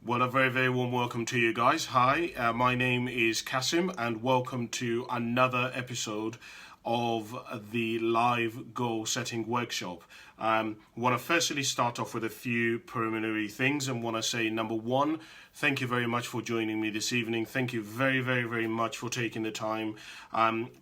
Well, a very, very warm welcome to you guys. Hi, my name is Cassim, and welcome to another episode of the live goal setting workshop. Want to firstly start off with a few preliminary things and want to say number one, thank you very much for joining me this evening. Thank you very, very, very much for taking the time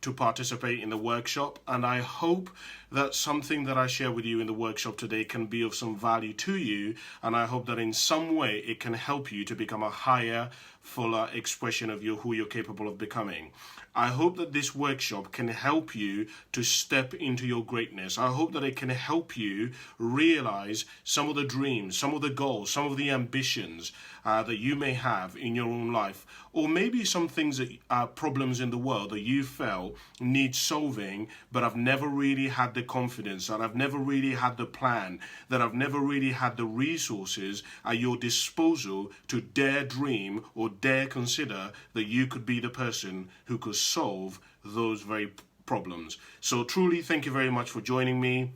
to participate in the workshop. And I hope that something that I share with you in the workshop today can be of some value to you. And I hope that in some way it can help you to become a higher, fuller expression of who you're capable of becoming. I hope that this workshop can help you to step into your greatness. I hope that it can help you realize some of the dreams, some of the goals, some of the ambitions that you may have in your own life, or maybe some things that are problems in the world that you felt need solving, but I've never really had the confidence, that I've never really had the plan, that I've never really had the resources at your disposal to dare dream or dare consider that you could be the person who could solve those very problems. So truly, thank you very much for joining me.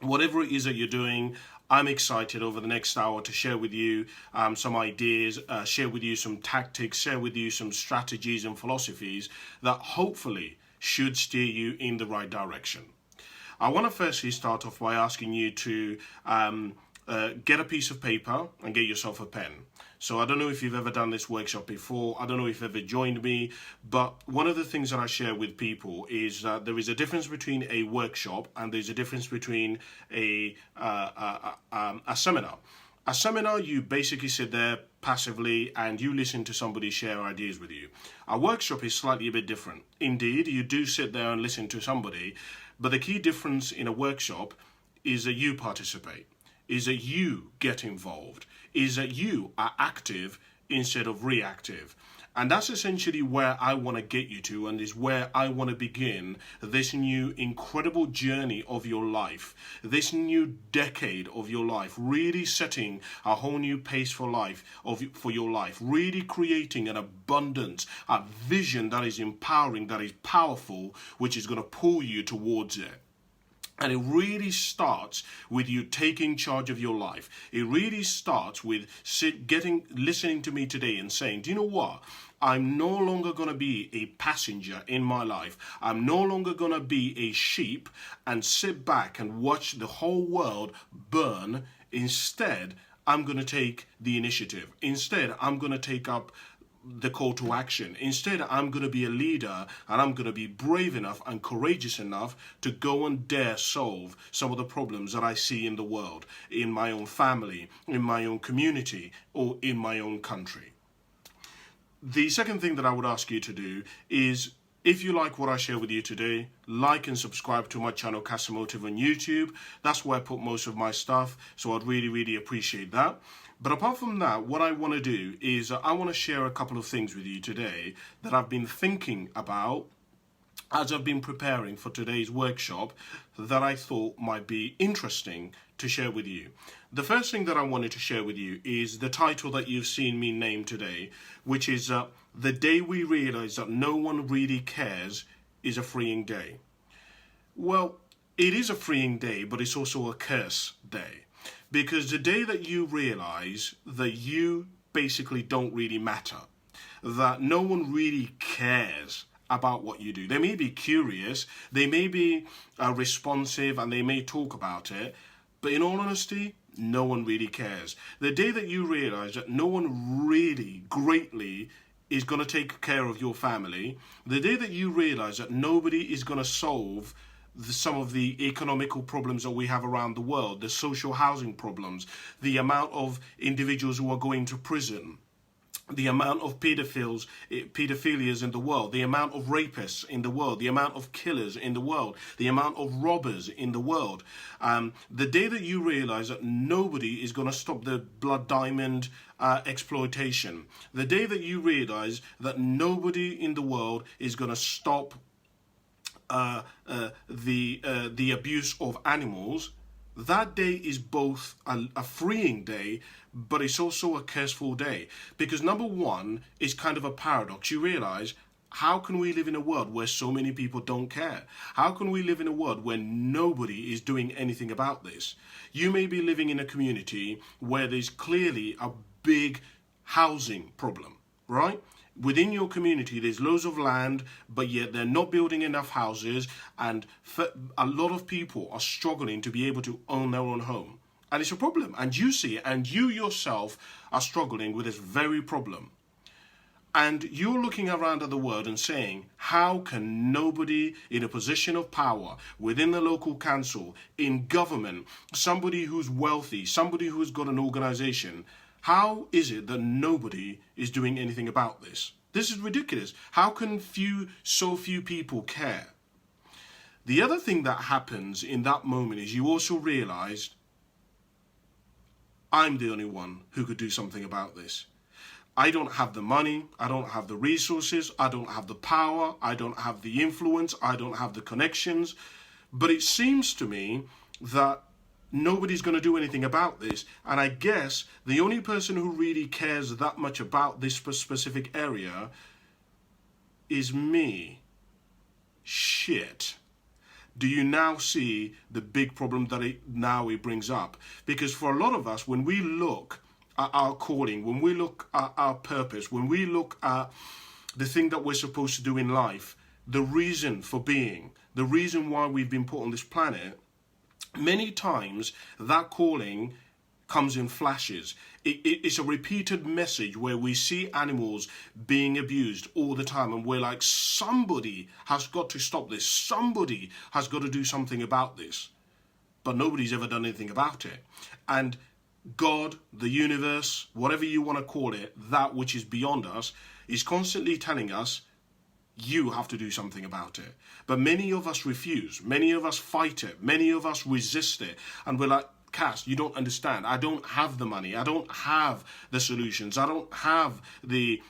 Whatever it is that you're doing, I'm excited over the next hour to share with you some ideas, share with you some tactics, share with you some strategies and philosophies that hopefully should steer you in the right direction. I want to firstly start off by asking you to get a piece of paper and get yourself a pen. So I don't know if you've ever done this workshop before. I don't know if you've ever joined me, but one of the things that I share with people is that there is a difference between a workshop and there's a difference between a seminar. A seminar, you basically sit there passively and you listen to somebody share ideas with you. A workshop is slightly a bit different. Indeed, you do sit there and listen to somebody, but the key difference in a workshop is that you participate, is that you get involved, is that you are active instead of reactive. And that's essentially where I want to get you to, and is where I want to begin this new incredible journey of your life, this new decade of your life, really setting a whole new pace for life, for your life, really creating an abundance, a vision that is empowering, that is powerful, which is going to pull you towards it. And it really starts with you taking charge of your life. It really starts with listening to me today and saying, do you know what? I'm no longer going to be a passenger in my life. I'm no longer going to be a sheep and sit back and watch the whole world burn. Instead, I'm going to take the initiative. Instead, I'm going to take up the call to action. Instead, I'm going to be a leader and I'm going to be brave enough and courageous enough to go and dare solve some of the problems that I see in the world, in my own family, in my own community, or in my own country. The second thing that I would ask you to do is, if you like what I share with you today, like and subscribe to my channel Cassimotive on YouTube. That's where I put most of my stuff, so I'd really, really appreciate that. But apart from that, what I want to do is I want to share a couple of things with you today that I've been thinking about as I've been preparing for today's workshop that I thought might be interesting to share with you. The first thing that I wanted to share with you is the title that you've seen me name today, which is The Day We Realize That No One Really Cares is a Freeing Day. Well, it is a freeing day, but it's also a curse day. Because the day that you realize that you basically don't really matter, that no one really cares about what you do. They may be curious, they may be responsive, and they may talk about it, but in all honesty, no one really cares. The day that you realize that no one really greatly is going to take care of your family, the day that you realize that nobody is going to solve some of the economical problems that we have around the world, the social housing problems, the amount of individuals who are going to prison, the amount of paedophilias in the world, the amount of rapists in the world, the amount of killers in the world, the amount of robbers in the world. The day that you realize that nobody is going to stop the blood diamond exploitation, the day that you realize that nobody in the world is going to stop the abuse of animals, that day is both a freeing day, but it's also a curseful day. Because number one is kind of a paradox. You realize, how can we live in a world where so many people don't care? How can we live in a world where nobody is doing anything about this? You may be living in a community where there's clearly a big housing problem, right? Within your community, there's loads of land, but yet they're not building enough houses, and a lot of people are struggling to be able to own their own home. And it's a problem, and you see it, and you yourself are struggling with this very problem. And you're looking around at the world and saying, how can nobody in a position of power, within the local council, in government, somebody who's wealthy, somebody who's got an organization, how is it that nobody is doing anything about this? This is ridiculous. How can so few people care? The other thing that happens in that moment is you also realize, I'm the only one who could do something about this. I don't have the money, I don't have the resources, I don't have the power, I don't have the influence, I don't have the connections. But it seems to me that nobody's going to do anything about this. And I guess the only person who really cares that much about this specific area is me. Shit. Do you now see the big problem that it brings up? Because for a lot of us, when we look at our calling, when we look at our purpose, when we look at the thing that we're supposed to do in life, the reason for being, the reason why we've been put on this planet, many times that calling comes in flashes. It's a repeated message where we see animals being abused all the time, and we're like, somebody has got to stop this. Somebody has got to do something about this. But nobody's ever done anything about it. And God, the universe, whatever you want to call it, that which is beyond us, is constantly telling us, you have to do something about it. But many of us refuse. Many of us fight it. Many of us resist it. And we're like, Cass, you don't understand. I don't have the money. I don't have the solutions. I don't have the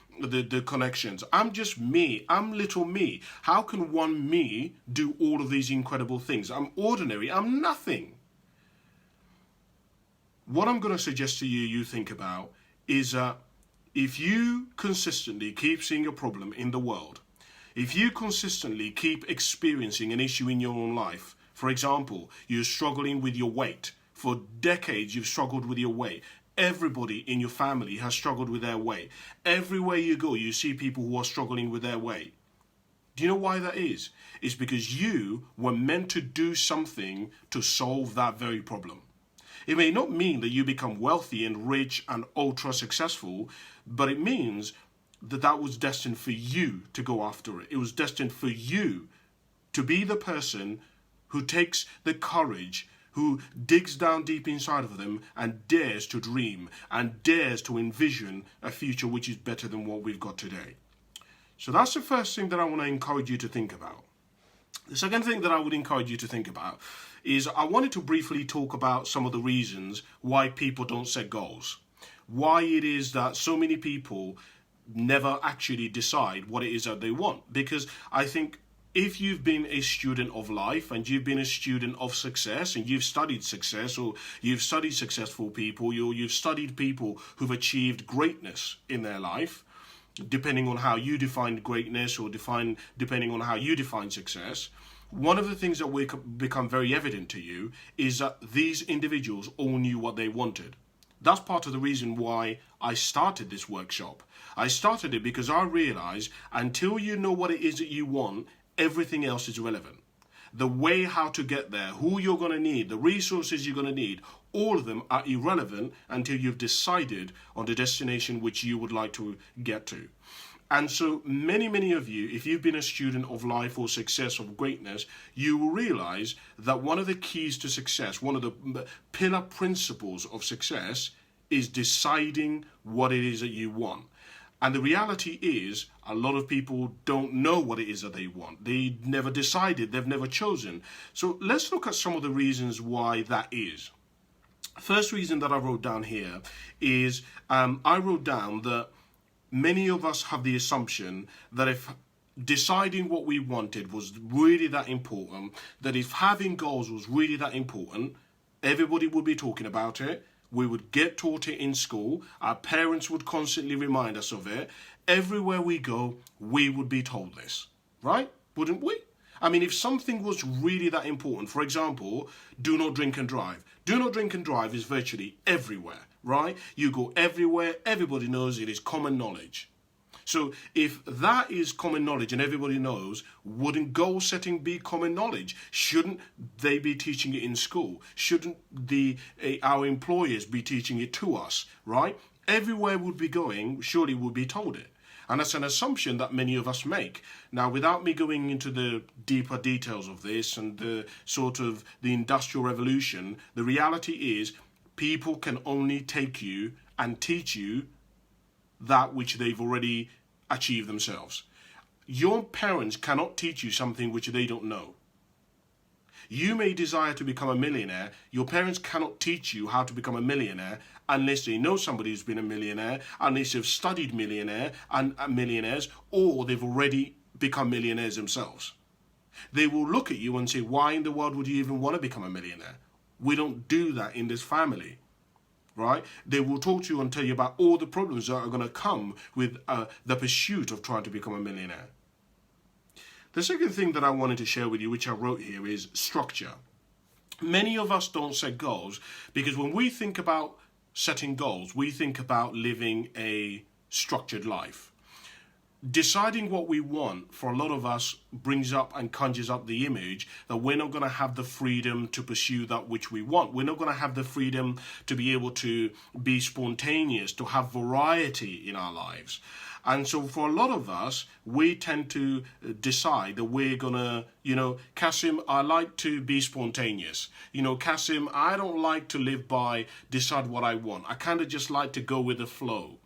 connections. I'm just me. I'm little me. How can one me do all of these incredible things? I'm ordinary. I'm nothing. What I'm going to suggest to you think about is that if you consistently keep seeing a problem in the world, if you consistently keep experiencing an issue in your own life, for example, you're struggling with your weight. For decades, you've struggled with your weight. Everybody in your family has struggled with their weight. Everywhere you go, you see people who are struggling with their weight. Do you know why that is? It's because you were meant to do something to solve that very problem. It may not mean that you become wealthy and rich and ultra successful, but it means that that was destined for you to go after it. It was destined for you to be the person who takes the courage, who digs down deep inside of them and dares to dream and dares to envision a future which is better than what we've got today. So that's the first thing that I want to encourage you to think about. The second thing that I would encourage you to think about is I wanted to briefly talk about some of the reasons why people don't set goals. Why it is that so many people never actually decide what it is that they want. Because I think if you've been a student of life and you've been a student of success and you've studied success, or you've studied successful people, you've studied people who've achieved greatness in their life, depending on how you define greatness or depending on how you define success, one of the things that will become very evident to you is that these individuals all knew what they wanted. That's part of the reason why I started this workshop. I started it because I realized until you know what it is that you want, everything else is irrelevant. The way how to get there, who you're going to need, the resources you're going to need, all of them are irrelevant until you've decided on the destination which you would like to get to. And so many of you, if you've been a student of life or success, of greatness, you will realize that one of the keys to success, one of the pillar principles of success is deciding what it is that you want. And the reality is, a lot of people don't know what it is that they want. They never decided, they've never chosen. So let's look at some of the reasons why that is. First reason that I wrote down here is, I wrote down that many of us have the assumption that if deciding what we wanted was really that important, that if having goals was really that important, everybody would be talking about it. We would get taught it in school. Our parents would constantly remind us of it. Everywhere we go, we would be told this, right? Wouldn't we? I mean, if something was really that important, for example, do not drink and drive. Do not drink and drive is virtually everywhere, right? You go everywhere, everybody knows it is common knowledge. So if that is common knowledge and everybody knows, wouldn't goal setting be common knowledge? Shouldn't they be teaching it in school? Shouldn't our employers be teaching it to us, right? Everywhere would be going, surely would be told it. And that's an assumption that many of us make. Now, without me going into the deeper details of this and the sort of the Industrial Revolution, the reality is people can only take you and teach you that which they've already achieved themselves. Your parents cannot teach you something which they don't know. You may desire to become a millionaire. Your parents cannot teach you how to become a millionaire unless they know somebody who's been a millionaire, unless they've studied millionaires, or they've already become millionaires themselves. They will look at you and say, why in the world would you even want to become a millionaire? We don't do that in this family. Right? They will talk to you and tell you about all the problems that are going to come with the pursuit of trying to become a millionaire. The second thing that I wanted to share with you, which I wrote here, is structure. Many of us don't set goals because when we think about setting goals, we think about living a structured life. Deciding what we want for a lot of us brings up and conjures up the image that we're not going to have the freedom to pursue that which we want. We're not going to have the freedom to be able to be spontaneous, to have variety in our lives. And so for a lot of us, we tend to decide that we're going to, Cassim, I like to be spontaneous. Cassim, I don't like to live by decide what I want. I kind of just like to go with the flow.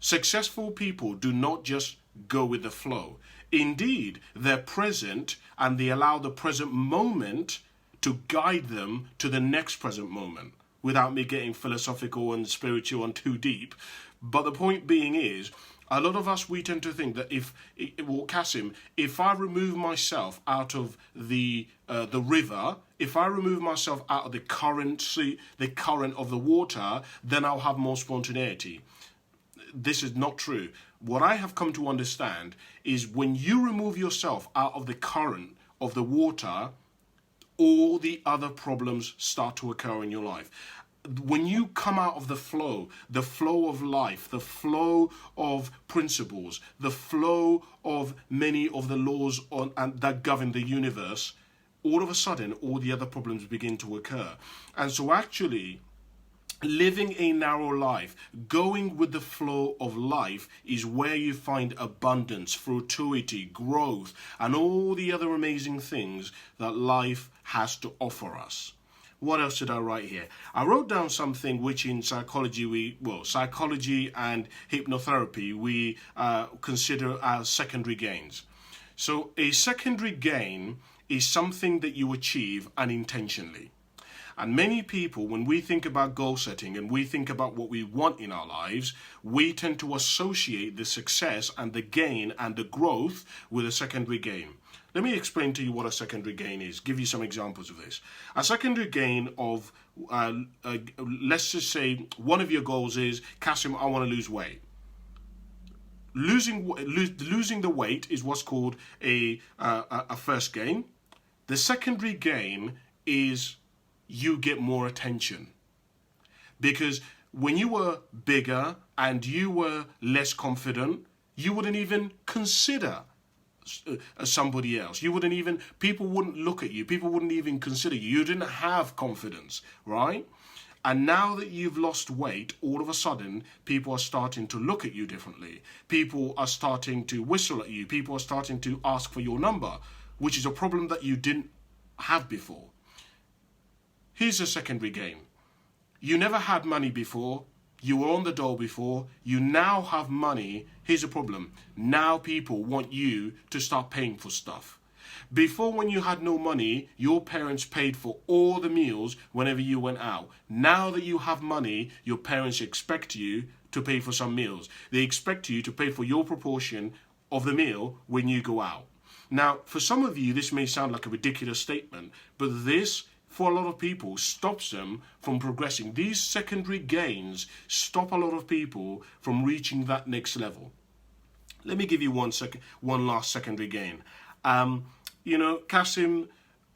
Successful people do not just go with the flow. Indeed, they're present and they allow the present moment to guide them to the next present moment, without me getting philosophical and spiritual and too deep. But the point being is, a lot of us, we tend to think that Cassim, if I remove myself out of the river, if I remove myself out of the current of the water, then I'll have more spontaneity. This is not true. What I have come to understand is when you remove yourself out of the current of the water, all the other problems start to occur in your life. When you come out of the flow of life, the flow of principles, the flow of many of the laws that govern the universe, all of a sudden, all the other problems begin to occur. And so actually, living a narrow life, going with the flow of life, is where you find abundance, fruitivity, growth, and all the other amazing things that life has to offer us. What else did I write here? I wrote down something which in psychology psychology and hypnotherapy we consider as secondary gains. So a secondary gain is something that you achieve unintentionally. And many people, when we think about goal setting and we think about what we want in our lives, we tend to associate the success and the gain and the growth with a secondary gain. Let me explain to you what a secondary gain is, give you some examples of this. A secondary gain of, let's just say one of your goals is, Cassim, I want to lose weight. Losing the weight is what's called a first gain. The secondary gain is you get more attention. Because when you were bigger and you were less confident, you wouldn't even consider somebody else. People wouldn't look at you. People wouldn't even consider you. You didn't have confidence, right? And now that you've lost weight, all of a sudden, people are starting to look at you differently. People are starting to whistle at you. People are starting to ask for your number, which is a problem that you didn't have before. Here's a secondary gain. You never had money before. You were on the dole before. You now have money. Here's a problem. Now people want you to start paying for stuff. Before, when you had no money, your parents paid for all the meals whenever you went out. Now that you have money, your parents expect you to pay for some meals. They expect you to pay for your proportion of the meal when you go out. Now, for some of you, this may sound like a ridiculous statement, but this, for a lot of people, stops them from progressing. These secondary gains stop a lot of people from reaching that next level. Let me give you one last secondary gain. Cassim,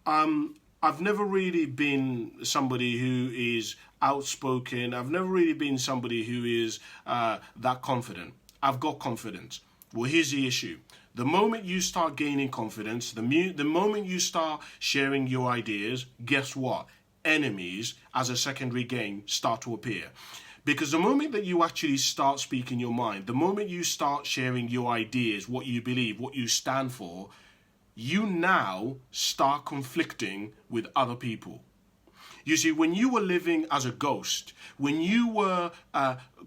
I've never really been somebody who is outspoken. I've never really been somebody who is that confident. I've got confidence. Well, here's the issue. The moment you start gaining confidence, the moment you start sharing your ideas, guess what? Enemies as a secondary gain start to appear. Because the moment that you actually start speaking your mind, the moment you start sharing your ideas, what you believe, what you stand for, you now start conflicting with other people. You see, when you were living as a ghost, when you were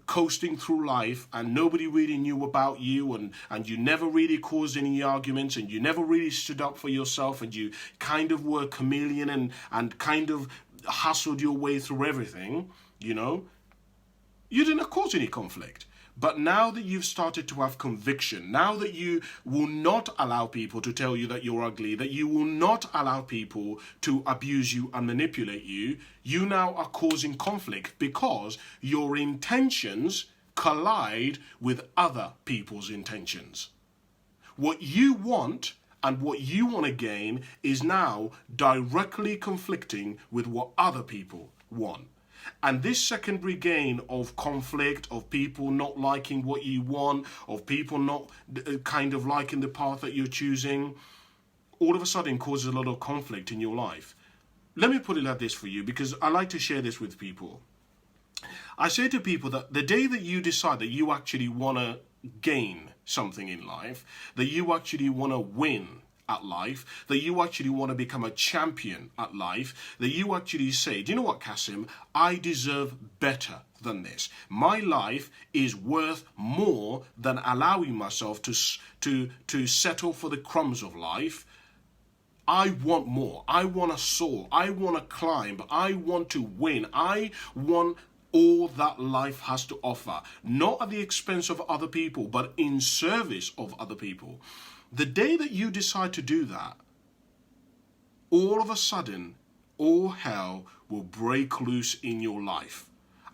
coasting through life and nobody really knew about you, and you never really caused any arguments, and you never really stood up for yourself, and you kind of were a chameleon and kind of hustled your way through everything, you didn't cause any conflict. But now that you've started to have conviction, now that you will not allow people to tell you that you're ugly, that you will not allow people to abuse you and manipulate you, you now are causing conflict because your intentions collide with other people's intentions. What you want and what you want to gain is now directly conflicting with what other people want. And this secondary gain of conflict, of people not liking what you want, of people not kind of liking the path that you're choosing, all of a sudden causes a lot of conflict in your life. Let me put it like this for you, because I like to share this with people. I say to people that the day that you decide that you actually want to gain something in life, that you actually want to win at life, that you actually want to become a champion at life, that you actually say, do you know what, Cassim? I deserve better than this. My life is worth more than allowing myself to settle for the crumbs of life. I want more. I want to soar. I want to climb. I want to win. I want all that life has to offer, not at the expense of other people, but in service of other people. The day that you decide to do that, all of a sudden, all hell will break loose in your life.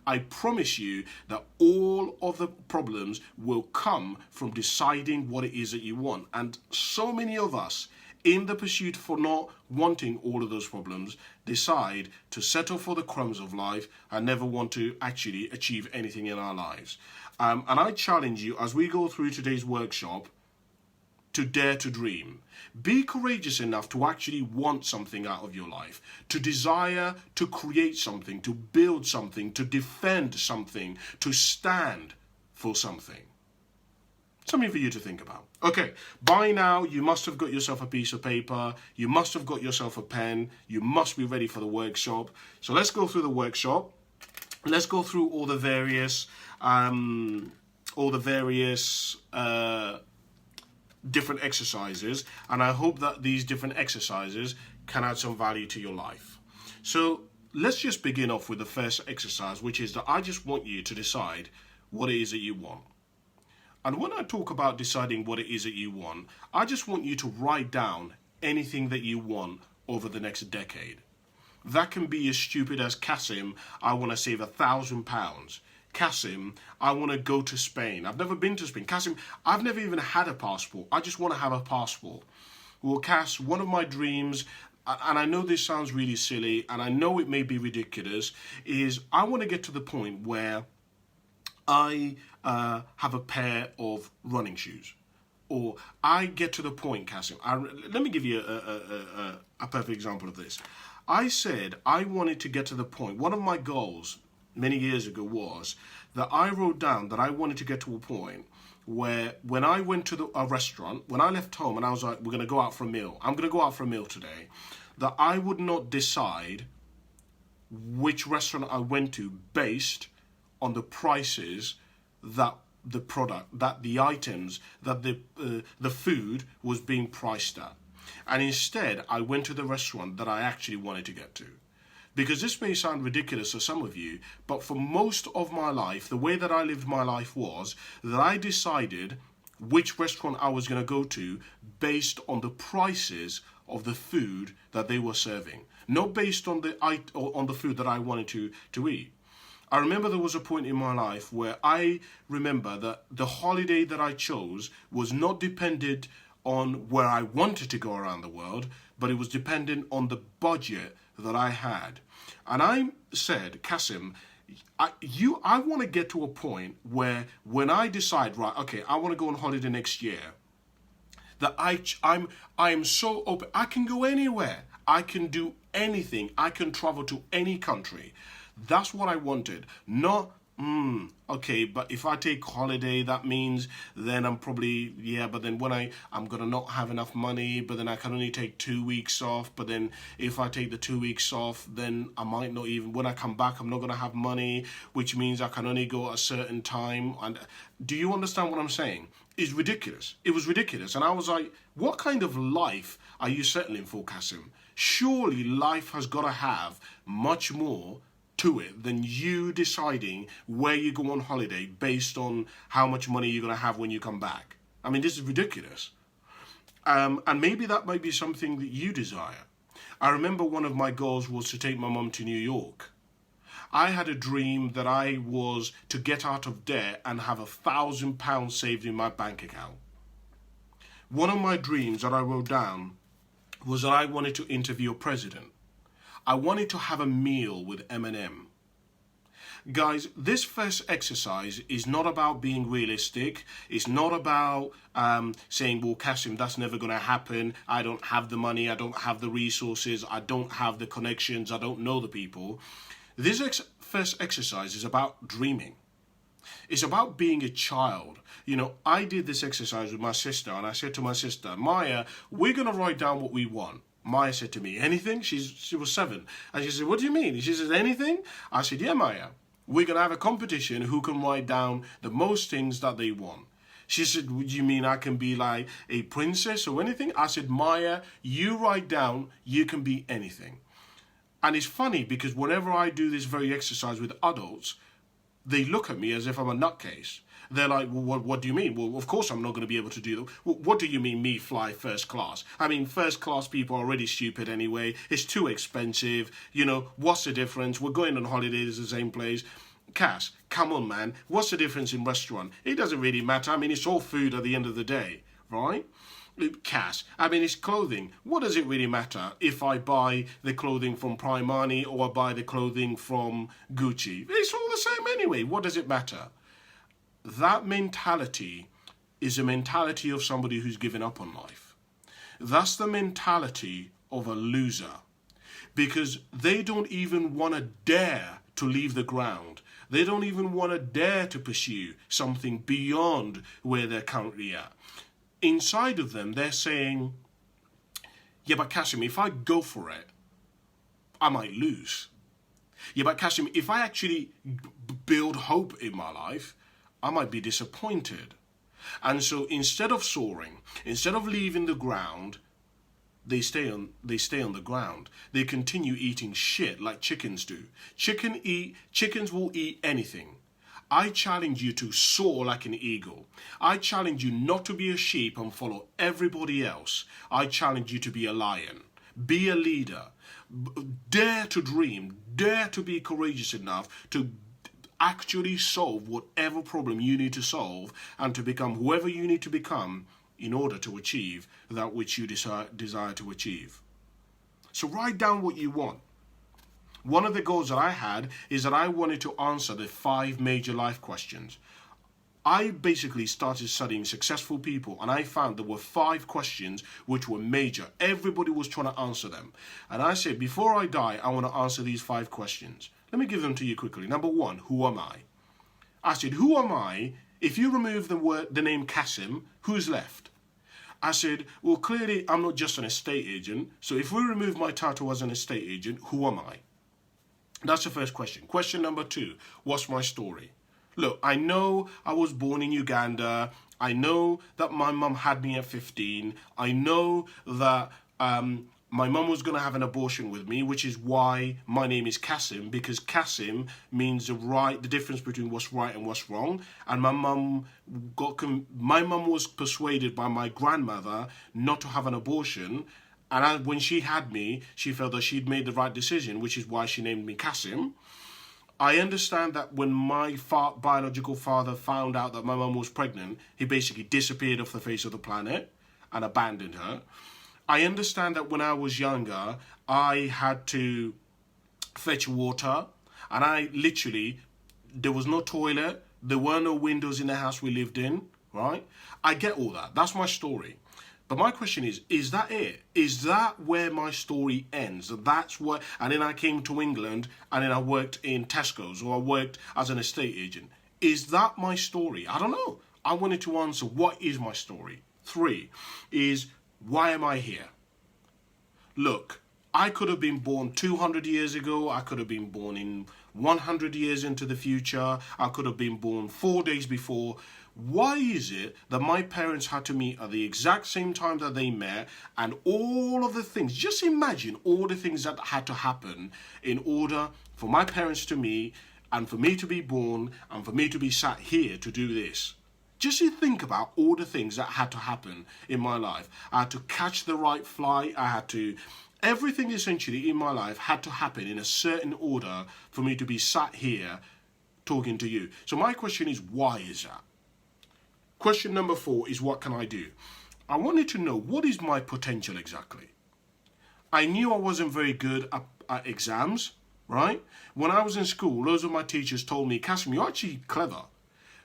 I promise you that all of the problems will come from deciding what it is that you want. And so many of us, in the pursuit for not wanting all of those problems, decide to settle for the crumbs of life and never want to actually achieve anything in our lives. And I challenge you, as we go through today's workshop, to dare to dream. Be courageous enough to actually want something out of your life, to desire to create something, to build something, to defend something, to stand for something. Something for you to think about. Okay, by now you must have got yourself a piece of paper, you must have got yourself a pen, you must be ready for the workshop. So let's go through the workshop. Let's go through all the various different exercises, and I hope that these different exercises can add some value to your life. So let's just begin off with the first exercise, which is that I just want you to decide what it is that you want. And when I talk about deciding what it is that you want, I just want you to write down anything that you want over the next decade. That can be as stupid as, Cassim, I want to save £1,000. Cassim, I want to go to Spain. I've never been to Spain. Cassim, I've never even had a passport. I just want to have a passport. Well, Cass, one of my dreams, and I know this sounds really silly, and I know it may be ridiculous, is I want to get to the point where I have a pair of running shoes. Or I get to the point, Cassim. Let me give you a perfect example of this. I said I wanted to get to the point. One of my goals many years ago was that I wrote down that I wanted to get to a point where when I went to a restaurant, when I left home and I was like, we're going to go out for a meal, I'm going to go out for a meal today, that I would not decide which restaurant I went to based on the prices that the product, that the items, that the food was being priced at. And instead, I went to the restaurant that I actually wanted to get to. Because this may sound ridiculous to some of you, but for most of my life, the way that I lived my life was that I decided which restaurant I was going to go to based on the prices of the food that they were serving, not based on the food that I wanted to eat. I remember there was a point in my life where I remember that the holiday that I chose was not dependent on where I wanted to go around the world, but it was dependent on the budget that I had. And I said, Cassim, I want to get to a point where when I decide, right, okay, I want to go on holiday next year, that I am so open. I can go anywhere. I can do anything. I can travel to any country. That's what I wanted. Not, okay, but if I take holiday, that means then I'm probably, yeah, but then when I'm going to not have enough money, but then I can only take 2 weeks off. But then if I take the 2 weeks off, then I might not even, when I come back, I'm not going to have money, which means I can only go at a certain time. And do you understand what I'm saying? It's ridiculous. It was ridiculous. And I was like, what kind of life are you settling for, Cassim? Surely life has got to have much more to it than you deciding where you go on holiday based on how much money you're going to have when you come back. I mean, this is ridiculous. And maybe that might be something that you desire. I remember one of my goals was to take my mum to New York. I had a dream that I was to get out of debt and have £1,000 saved in my bank account. One of my dreams that I wrote down was that I wanted to interview a president. I wanted to have a meal with Eminem. Guys, this first exercise is not about being realistic. It's not about saying, well, Cassim, that's never going to happen. I don't have the money. I don't have the resources. I don't have the connections. I don't know the people. This first exercise is about dreaming. It's about being a child. You know, I did this exercise with my sister, and I said to my sister, Maya, we're going to write down what we want. Maya said to me, anything? She was 7. And she said, what do you mean? She said, anything? I said, yeah, Maya. We're going to have a competition who can write down the most things that they want. She said, would you mean I can be like a princess or anything? I said, Maya, you write down, you can be anything. And it's funny because whenever I do this very exercise with adults, they look at me as if I'm a nutcase. They're like, well, what do you mean? Well, of course I'm not going to be able to do that. Well, what do you mean me fly first class? I mean, first class people are already stupid anyway. It's too expensive. You know, what's the difference? We're going on holidays to the same place. Cass, come on, man. What's the difference in restaurant? It doesn't really matter. I mean, it's all food at the end of the day, right? Cash. I mean, it's clothing. What does it really matter if I buy the clothing from Primani or I buy the clothing from Gucci? It's all the same anyway. What does it matter? That mentality is a mentality of somebody who's given up on life. That's the mentality of a loser, because they don't even want to dare to leave the ground. They don't even want to dare to pursue something beyond where they're currently at. Inside of them, they're saying, yeah, but Cassim, if I go for it, I might lose. Yeah, but Cassim, if I actually build hope in my life, I might be disappointed. And so instead of soaring, instead of leaving the ground, they stay on the ground. They continue eating shit like chickens do. Chickens will eat anything. I challenge you to soar like an eagle. I challenge you not to be a sheep and follow everybody else. I challenge you to be a lion. Be a leader. Dare to dream. Dare to be courageous enough to actually solve whatever problem you need to solve and to become whoever you need to become in order to achieve that which you desire to achieve. So write down what you want. One of the goals that I had is that I wanted to answer the 5 major life questions. I basically started studying successful people, and I found there were 5 questions which were major. Everybody was trying to answer them. And I said, before I die, I want to answer these 5 questions. Let me give them to you quickly. Number 1, who am I? I said, who am I? If you remove the name Cassim, who's left? I said, well, clearly I'm not just an estate agent. So if we remove my title as an estate agent, who am I? That's the first question. Question number 2, what's my story? Look, I know I was born in Uganda. I know that my mum had me at 15. I know that my mum was going to have an abortion with me, which is why my name is Cassim, because Cassim means the difference between what's right and what's wrong. And my mum was persuaded by my grandmother not to have an abortion. And when she had me, she felt that she'd made the right decision, which is why she named me Cassim. I understand that when my biological father found out that my mum was pregnant, he basically disappeared off the face of the planet and abandoned her. I understand that when I was younger, I had to fetch water, and I literally, there was no toilet, there were no windows in the house we lived in, right? I get all that. That's my story. But my question is that it? Is that where my story ends? That's what, and then I came to England and then I worked in Tesco's or I worked as an estate agent. Is that my story? I don't know. I wanted to answer, what is my story? 3 is, why am I here? Look, I could have been born 200 years ago. I could have been born in 100 years into the future. I could have been born 4 days before. Why is it that my parents had to meet at the exact same time that they met, and all of the things, just imagine all the things that had to happen in order for my parents to meet and for me to be born and for me to be sat here to do this? Just you think about all the things that had to happen in my life. I had to catch the right flight. Everything essentially in my life had to happen in a certain order for me to be sat here talking to you. So my question is, why is that? Question number 4 is, what can I do? I wanted to know, what is my potential exactly? I knew I wasn't very good at exams, right? When I was in school, loads of my teachers told me, Cassim, you're actually clever.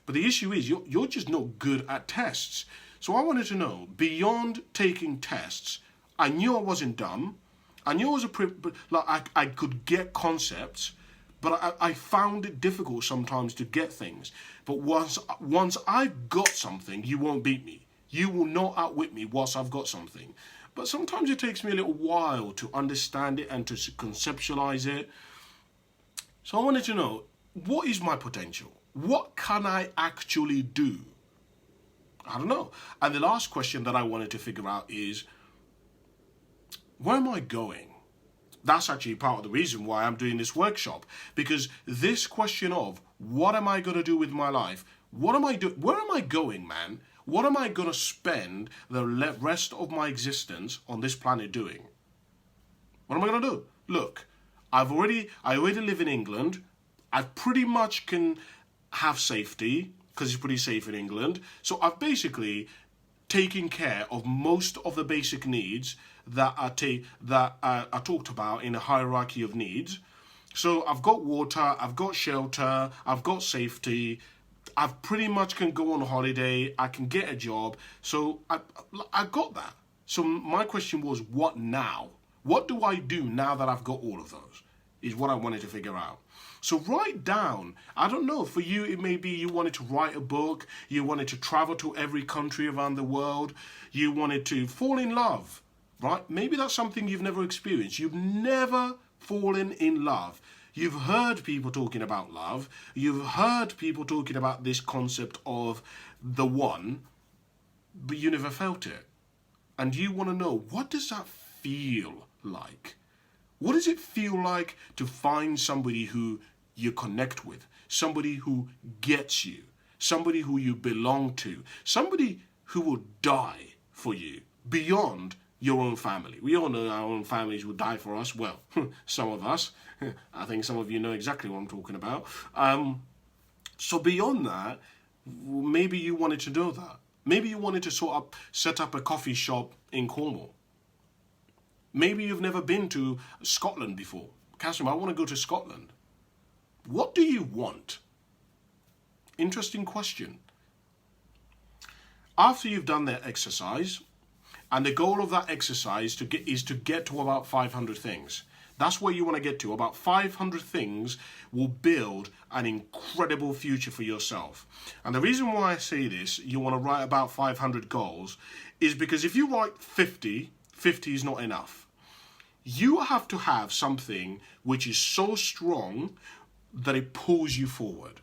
But the issue is, you're just not good at tests. So I wanted to know, beyond taking tests, I knew I wasn't dumb. I knew I was I could get concepts, but I found it difficult sometimes to get things. But once I've got something, you won't beat me. You will not outwit me once I've got something. But sometimes it takes me a little while to understand it and to conceptualize it. So I wanted to know, what is my potential? What can I actually do? I don't know. And the last question that I wanted to figure out is, where am I going? That's actually part of the reason why I'm doing this workshop. Because this question of, what am I going to do with my life? What am I doing? Where am I going, man? What am I going to spend the rest of my existence on this planet doing? What am I going to do? Look, I already live in England. I pretty much can have safety because it's pretty safe in England. So I've basically taken care of most of the basic needs that are talked about in a hierarchy of needs. So I've got water, I've got shelter, I've got safety. I pretty much can go on holiday. I can get a job. So I got that. So my question was, what now? What do I do now that I've got all of those? Is what I wanted to figure out. So write down, I don't know, for you it may be you wanted to write a book, you wanted to travel to every country around the world, you wanted to fall in love, right? Maybe that's something you've never experienced. You've never fallen in love. You've heard people talking about love. You've heard people talking about this concept of the one, but you never felt it. And you want to know, what does that feel like? What does it feel like to find somebody who you connect with, somebody who gets you, somebody who you belong to, somebody who will die for you beyond your own family? We all know our own families will die for us. Well, some of us. I think some of you know exactly what I'm talking about. So beyond that, maybe you wanted to know that. Maybe you wanted to set up a coffee shop in Cornwall. Maybe you've never been to Scotland before. Cassim, I want to go to Scotland. What do you want? Interesting question. After you've done that exercise, and the goal of that exercise is to get to about 500 things. That's where you want to get to. About 500 things will build an incredible future for yourself. And the reason why I say this, you want to write about 500 goals, is because if you write 50 is not enough. You have to have something which is so strong that it pulls you forward.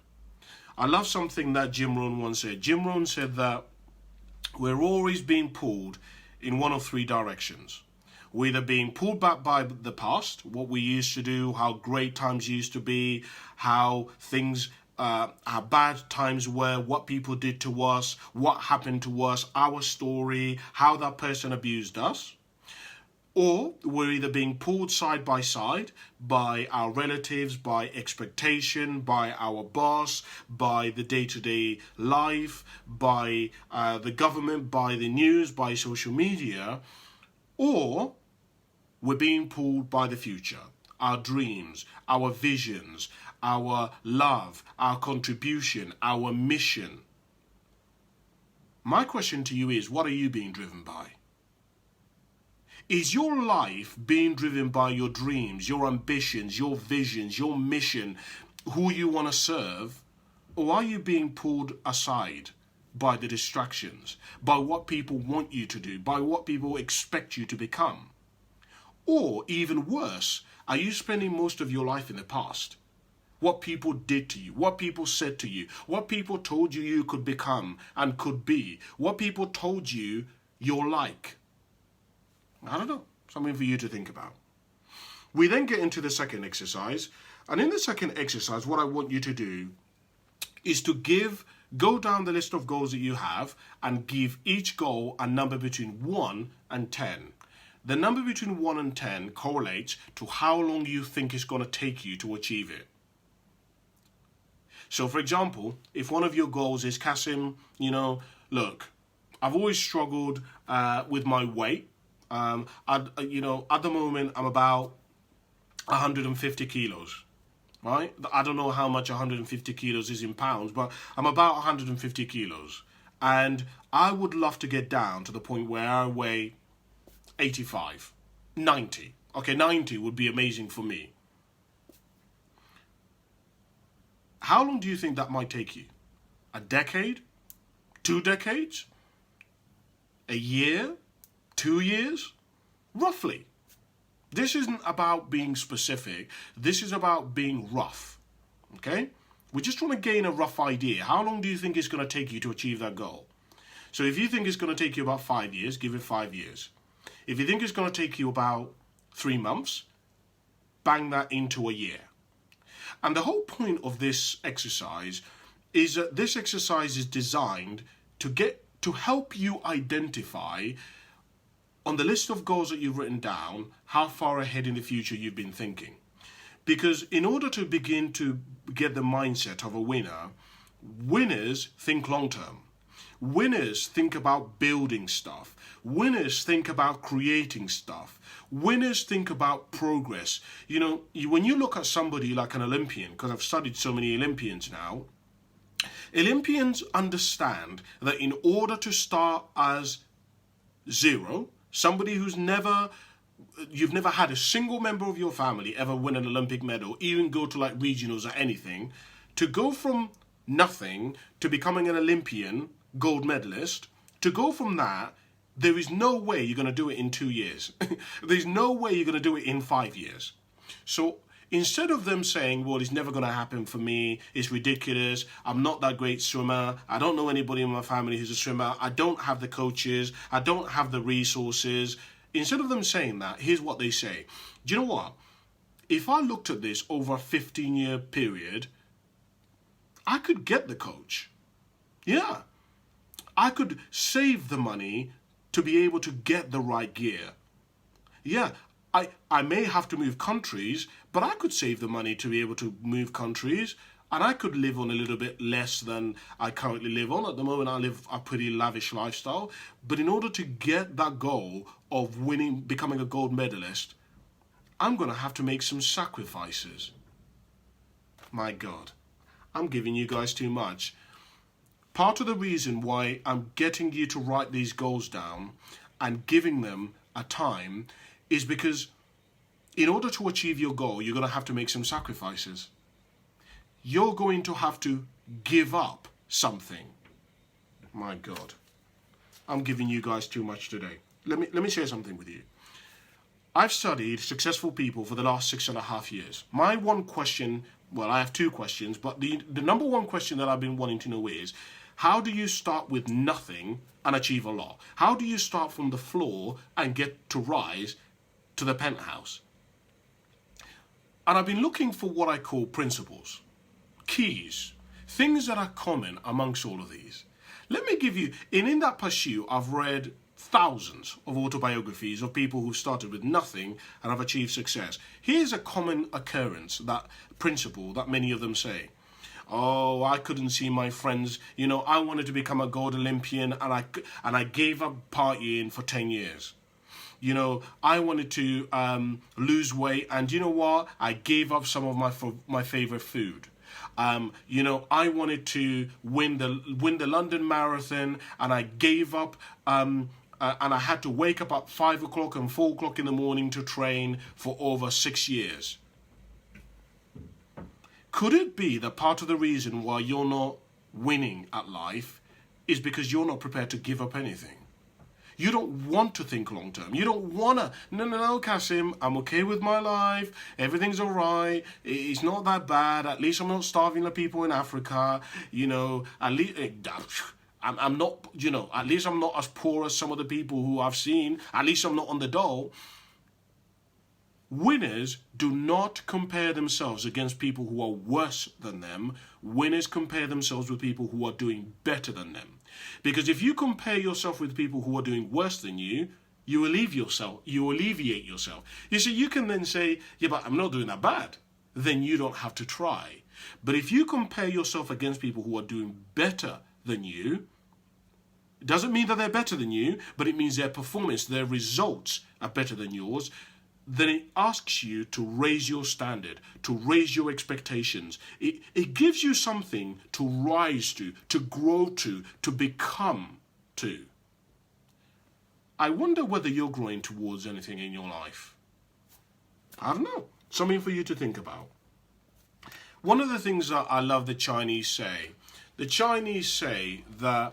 I love something that Jim Rohn once said. Jim Rohn said that we're always being pulled in one of 3 directions. We're either being pulled back by the past, what we used to do, how great times used to be, how things, how bad times were, what people did to us, what happened to us, our story, how that person abused us. Or we're either being pulled side by side by our relatives, by expectation, by our boss, by the day-to-day life, by the government, by the news, by social media. or we're being pulled by the future, our dreams, our visions, our love, our contribution, our mission. My question to you is, what are you being driven by? Is your life being driven by your dreams, your ambitions, your visions, your mission, who you want to serve? Or are you being pulled aside by the distractions, by what people want you to do, by what people expect you to become? Or even worse, are you spending most of your life in the past? What people did to you, what people said to you, what people told you you could become and could be, what people told you you're like. I don't know, something for you to think about. We then get into the second exercise, and in the second exercise, what I want you to do is to go down the list of goals that you have and give each goal a number between 1 and 10. The number between 1 and 10 correlates to how long you think it's going to take you to achieve it. So, for example, if one of your goals is, Cassim, look, I've always struggled with my weight. At the moment, I'm about 150 kilos, right? I don't know how much 150 kilos is in pounds, but I'm about 150 kilos. And I would love to get down to the point where I weigh 85, 90. Okay, 90 would be amazing for me. How long do you think that might take you? A decade? 2 decades? A year? 2 years? Roughly. This isn't about being specific. This is about being rough. Okay? We're just trying to gain a rough idea. How long do you think it's going to take you to achieve that goal? So if you think it's going to take you about 5 years, give it 5 years. If you think it's going to take you about 3 months, bang that into a year. And the whole point of this exercise is that this exercise is designed to help you identify on the list of goals that you've written down, how far ahead in the future you've been thinking. Because in order to begin to get the mindset of a winner, winners think long term. Winners think about building stuff. Winners think about creating stuff. Winners think about progress. When you look at somebody like an Olympian, because I've studied so many Olympians now, Olympians understand that in order to start as zero, somebody you've never had a single member of your family ever win an Olympic medal, even go to like regionals or anything, to go from nothing to becoming an Olympian gold medalist, to go from that, there is no way you're going to do it in 2 years. There's no way you're going to do it in 5 years. So instead of them saying, well, it's never going to happen for me, it's ridiculous, I'm not that great swimmer, I don't know anybody in my family who's a swimmer, I don't have the coaches, I don't have the resources. Instead of them saying that, here's what they say. Do you know what? If I looked at this over a 15-year period, I could get the coach. Yeah. I could save the money to be able to get the right gear. Yeah, I may have to move countries, but I could save the money to be able to move countries, and I could live on a little bit less than I currently live on. At the moment, I live a pretty lavish lifestyle, but in order to get that goal of becoming a gold medalist, I'm going to have to make some sacrifices. My God, I'm giving you guys too much. Part of the reason why I'm getting you to write these goals down and giving them a time is because in order to achieve your goal, you're going to have to make some sacrifices. You're going to have to give up something. My God, I'm giving you guys too much today. Let me share something with you. I've studied successful people for the last 6.5 years. My one question, well, I have 2 questions, but the number one question that I've been wanting to know is, how do you start with nothing and achieve a lot? How do you start from the floor and get to rise to the penthouse? And I've been looking for what I call principles, keys, things that are common amongst all of these. Let me give you, in that pursuit, I've read thousands of autobiographies of people who started with nothing and have achieved success. Here's a common occurrence, that principle that many of them say. Oh, I couldn't see my friends. I wanted to become a gold Olympian and I gave up partying for 10 years. I wanted to lose weight, and you know what? I gave up some of my favorite food. I wanted to win the London Marathon, and I gave up. And I had to wake up at 5 o'clock and 4 o'clock in the morning to train for over 6 years. Could it be that part of the reason why you're not winning at life is because you're not prepared to give up anything? You don't want to think long term. You don't want to. No, Cassim, I'm okay with my life. Everything's all right. It's not that bad. At least I'm not starving like people in Africa. At least I'm not, at least I'm not as poor as some of the people who I've seen. At least I'm not on the dole. Winners do not compare themselves against people who are worse than them. Winners compare themselves with people who are doing better than them. Because if you compare yourself with people who are doing worse than you, you alleviate yourself. You see, you can then say, yeah, but I'm not doing that bad. Then you don't have to try. But if you compare yourself against people who are doing better than you, it doesn't mean that they're better than you, but it means their performance, their results are better than yours. Then it asks you to raise your standard, to raise your expectations. It gives you something to rise to grow to become to. I wonder whether you're growing towards anything in your life. I don't know. Something for you to think about. One of the things that I love the Chinese say that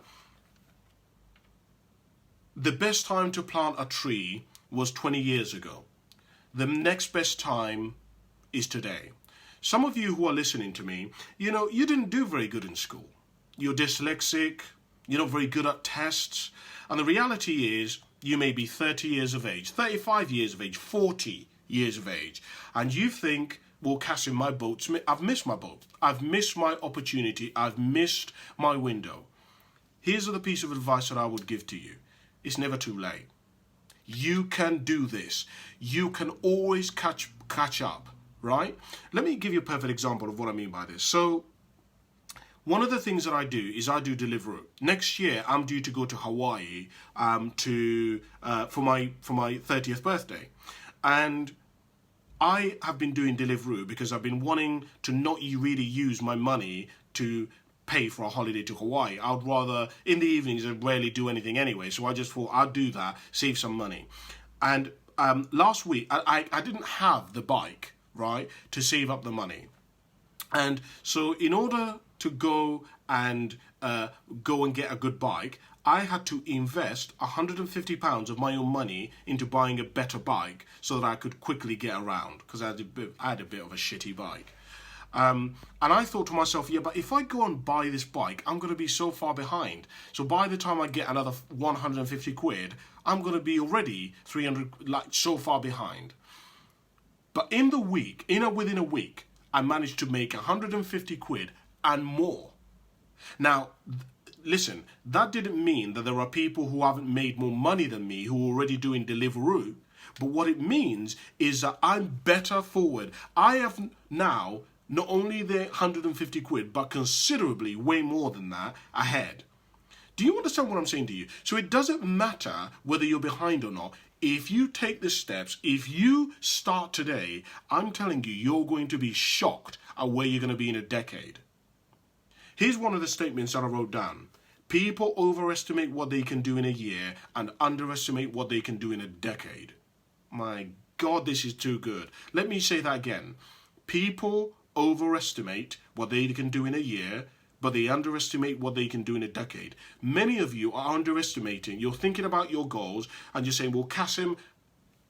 the best time to plant a tree was 20 years ago. The next best time is today. Some of you who are listening to me, you didn't do very good in school. You're dyslexic, you're not very good at tests. And the reality is, you may be 30 years of age, 35 years of age, 40 years of age. And you think, well, Cassim, I've missed my boat. I've missed my opportunity. I've missed my window. Here's the piece of advice that I would give to you. It's never too late. You can do this. You can always catch up, right? Let me give you a perfect example of what I mean by this. So one of the things that I do is I do Deliveroo. Next year, I'm due to go to Hawaii for my 30th birthday. And I have been doing Deliveroo because I've been wanting to not really use my money to pay for a holiday to Hawaii. I'd rather, in the evenings, I rarely do anything anyway. So I just thought I'd do that, save some money. And last week, I didn't have the bike, right, to save up the money. And so in order to go and get a good bike, I had to invest £150 of my own money into buying a better bike so that I could quickly get around, because I had a bit of a shitty bike. And I thought to myself, yeah, but if I go and buy this bike, I'm going to be so far behind. So by the time I get another 150 quid, I'm going to be already 300, so far behind. But within a week, I managed to make 150 quid and more. Now, listen, that didn't mean that there are people who haven't made more money than me who are already doing Deliveroo. But what it means is that I'm better forward. I have now not only the 150 quid, but considerably way more than that ahead. Do you understand what I'm saying to you? So it doesn't matter whether you're behind or not. If you take the steps, if you start today, I'm telling you, you're going to be shocked at where you're going to be in a decade. Here's one of the statements that I wrote down. People overestimate what they can do in a year and underestimate what they can do in a decade. My God, this is too good. Let me say that again. People overestimate what they can do in a year, but they underestimate what they can do in a decade. Many of you are underestimating. You're thinking about your goals and you're saying, well, Cassim,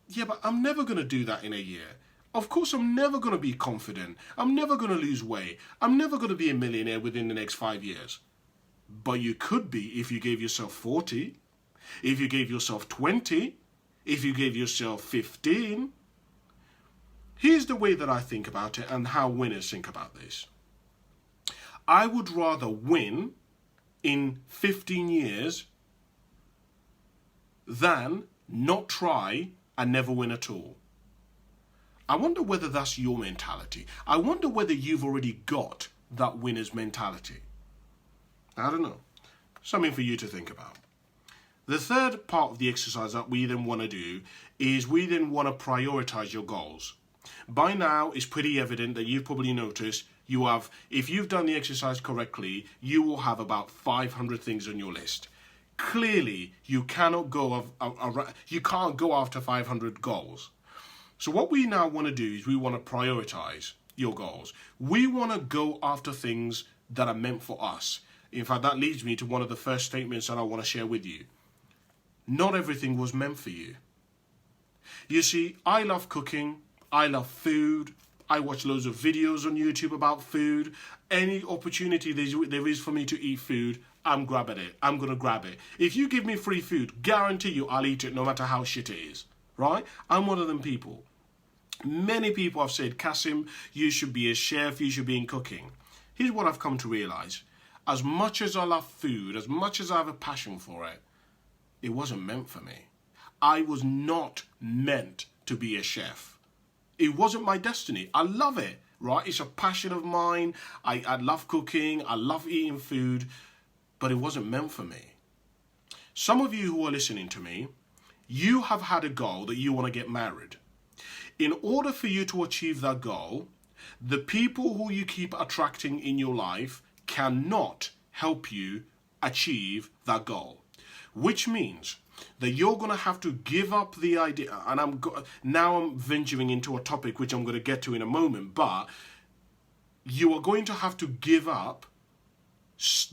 yeah, but I'm never going to do that in a year. Of course, I'm never going to be confident. I'm never going to lose weight. I'm never going to be a millionaire within the next 5 years. But you could be if you gave yourself 40, if you gave yourself 20, if you gave yourself 15. Here's the way that I think about it and how winners think about this. I would rather win in 15 years than not try and never win at all. I wonder whether that's your mentality. I wonder whether you've already got that winner's mentality. I don't know. Something for you to think about. The third part of the exercise that we then want to do is we then want to prioritize your goals. By now, it's pretty evident that you've probably noticed if you've done the exercise correctly, you will have about 500 things on your list. Clearly, you can't go after 500 goals. So what we now want to do is we want to prioritize your goals. We want to go after things that are meant for us. In fact, that leads me to one of the first statements that I want to share with you. Not everything was meant for you. You see, I love cooking. I love food. I watch loads of videos on YouTube about food. Any opportunity there is for me to eat food, I'm grabbing it. I'm going to grab it. If you give me free food, guarantee you I'll eat it no matter how shit it is. Right? I'm one of them people. Many people have said, Cassim, you should be a chef, you should be in cooking. Here's what I've come to realize. As much as I love food, as much as I have a passion for it, it wasn't meant for me. I was not meant to be a chef. It wasn't my destiny. I love it, right? It's a passion of mine. I love cooking. I love eating food, but it wasn't meant for me. Some of you who are listening to me, you have had a goal that you want to get married. In order for you to achieve that goal, the people who you keep attracting in your life cannot help you achieve that goal, which means that you're going to have to give up the idea, and I'm venturing into a topic which I'm going to get to in a moment, but you are going to have to give up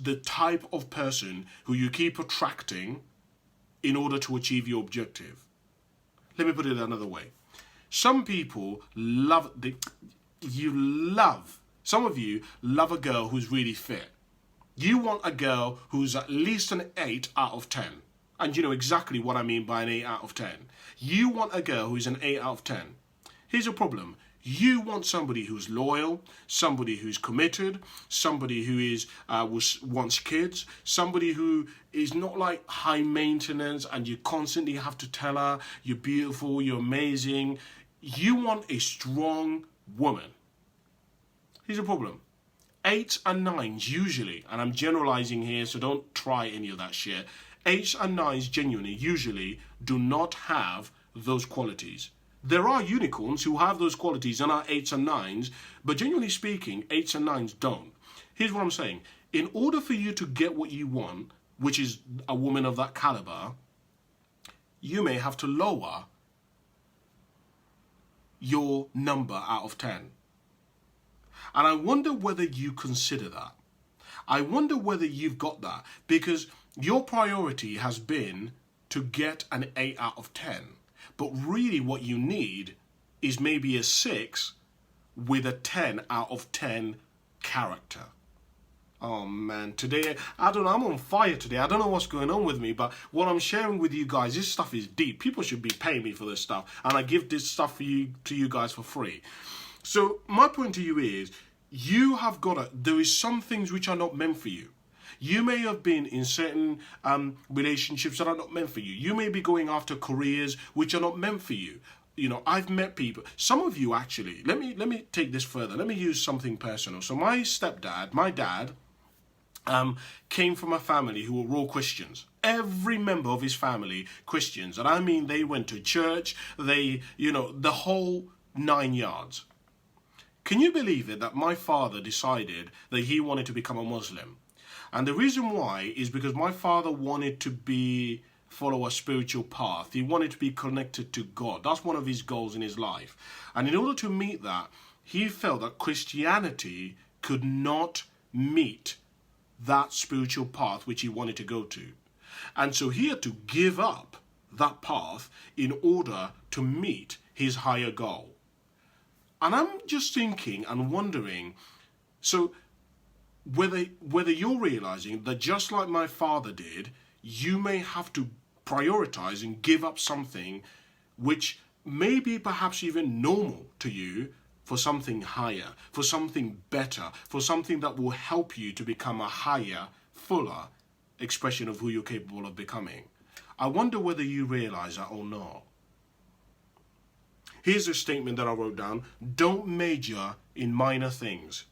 the type of person who you keep attracting in order to achieve your objective. Let me put it another way. Some people some of you love a girl who's really fit. You want a girl who's at least an 8 out of 10. And you know exactly what I mean by an 8 out of 10. You want a girl who's an 8 out of 10. Here's a problem. You want somebody who's loyal, somebody who's committed, somebody who wants kids, somebody who is not like high maintenance and you constantly have to tell her you're beautiful, you're amazing. You want a strong woman. Here's a problem. 8s and 9s usually, and I'm generalizing here, so don't try any of that shit. 8s and 9s genuinely usually do not have those qualities. There are unicorns who have those qualities and are 8s and 9s, but genuinely speaking, 8s and 9s don't. Here's what I'm saying. In order for you to get what you want, which is a woman of that caliber, you may have to lower your number out of 10. And I wonder whether you consider that. I wonder whether you've got that, because your priority has been to get an 8 out of 10. But really what you need is maybe a 6 with a 10 out of 10 character. Oh man, today, I don't know, I'm on fire today. I don't know what's going on with me, but what I'm sharing with you guys, this stuff is deep. People should be paying me for this stuff, and I give this stuff to you guys for free. So my point to you is, there is some things which are not meant for you. You may have been in certain relationships that are not meant for you. You may be going after careers which are not meant for you. You know, I've met people, some of you actually, let me take this further. Let me use something personal. So my dad, came from a family who were raw Christians. Every member of his family, Christians. And I mean, they went to church, the whole 9 yards. Can you believe it that my father decided that he wanted to become a Muslim? And the reason why is because my father wanted to follow a spiritual path. He wanted to be connected to God. That's one of his goals in his life. And in order to meet that, he felt that Christianity could not meet that spiritual path which he wanted to go to. And so he had to give up that path in order to meet his higher goal. And I'm just thinking and wondering, so whether you're realizing that just like my father did, you may have to prioritize and give up something which may be perhaps even normal to you for something higher, for something better, for something that will help you to become a higher, fuller expression of who you're capable of becoming. I wonder whether you realize that or not. Here's a statement that I wrote down. Don't major in minor things.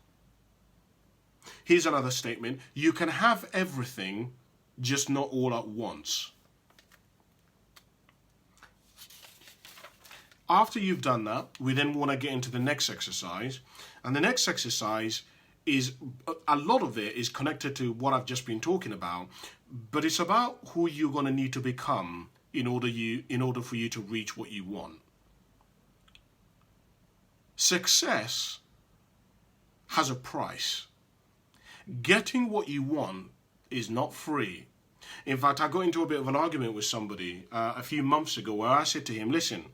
Here's another statement. You can have everything, just not all at once. After you've done that, we then want to get into the next exercise. And the next exercise is, a lot of it is connected to what I've just been talking about, but it's about who you're going to need to become in order for you to reach what you want. Success has a price. Getting what you want is not free. In fact, I got into a bit of an argument with somebody a few months ago where I said to him, listen,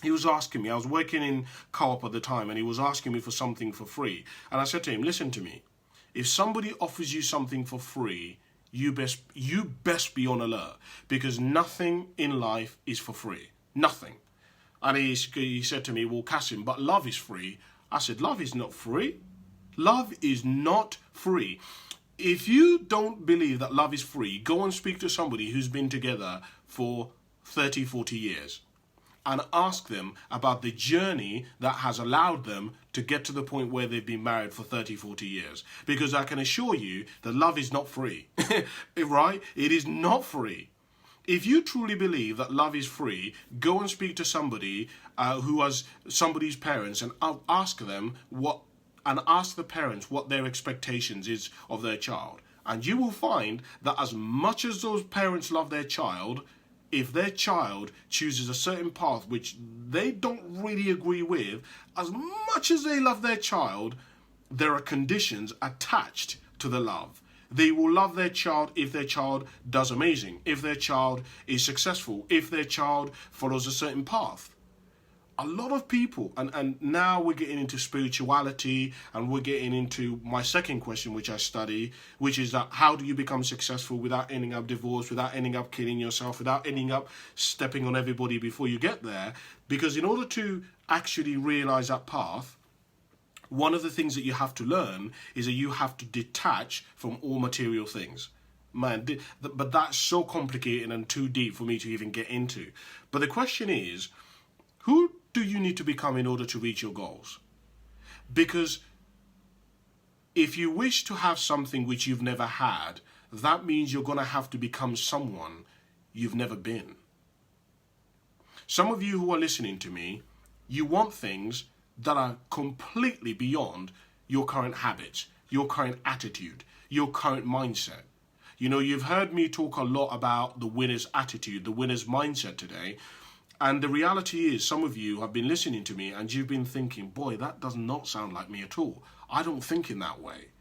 he was asking me, I was working in co-op at the time, and he was asking me for something for free. And I said to him, listen to me, if somebody offers you something for free, you best be on alert, because nothing in life is for free. Nothing. And he said to me, well, Cassim, but love is free. I said, love is not free. Love is not free. If you don't believe that love is free, go and speak to somebody who's been together for 30, 40 years and ask them about the journey that has allowed them to get to the point where they've been married for 30, 40 years. Because I can assure you that love is not free, right? It is not free. If you truly believe that love is free, go and speak to somebody who has somebody's parents and ask them ask the parents what their expectations is of their child. And you will find that as much as those parents love their child, if their child chooses a certain path which they don't really agree with, as much as they love their child, there are conditions attached to the love. They will love their child if their child does amazing, if their child is successful, if their child follows a certain path. A lot of people, and now we're getting into spirituality, and we're getting into my second question, which I study, which is that how do you become successful without ending up divorced, without ending up killing yourself, without ending up stepping on everybody before you get there? Because in order to actually realize that path, one of the things that you have to learn is that you have to detach from all material things. Man, but that's so complicated and too deep for me to even get into. But the question is, who do you need to become in order to reach your goals? Because if you wish to have something which you've never had, that means you're going to have to become someone you've never been. Some of you who are listening to me, you want things that are completely beyond your current habits, your current attitude, your current mindset. You know, you've heard me talk a lot about the winner's attitude, the winner's mindset today. And the reality is, some of you have been listening to me and you've been thinking, boy, that does not sound like me at all. I don't think in that way.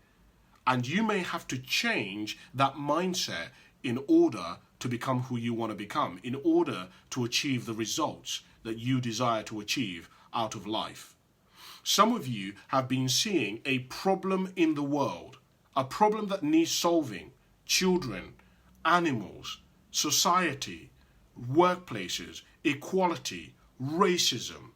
And you may have to change that mindset in order to become who you want to become, in order to achieve the results that you desire to achieve out of life. Some of you have been seeing a problem in the world, a problem that needs solving. Children, animals, society, workplaces, equality, racism,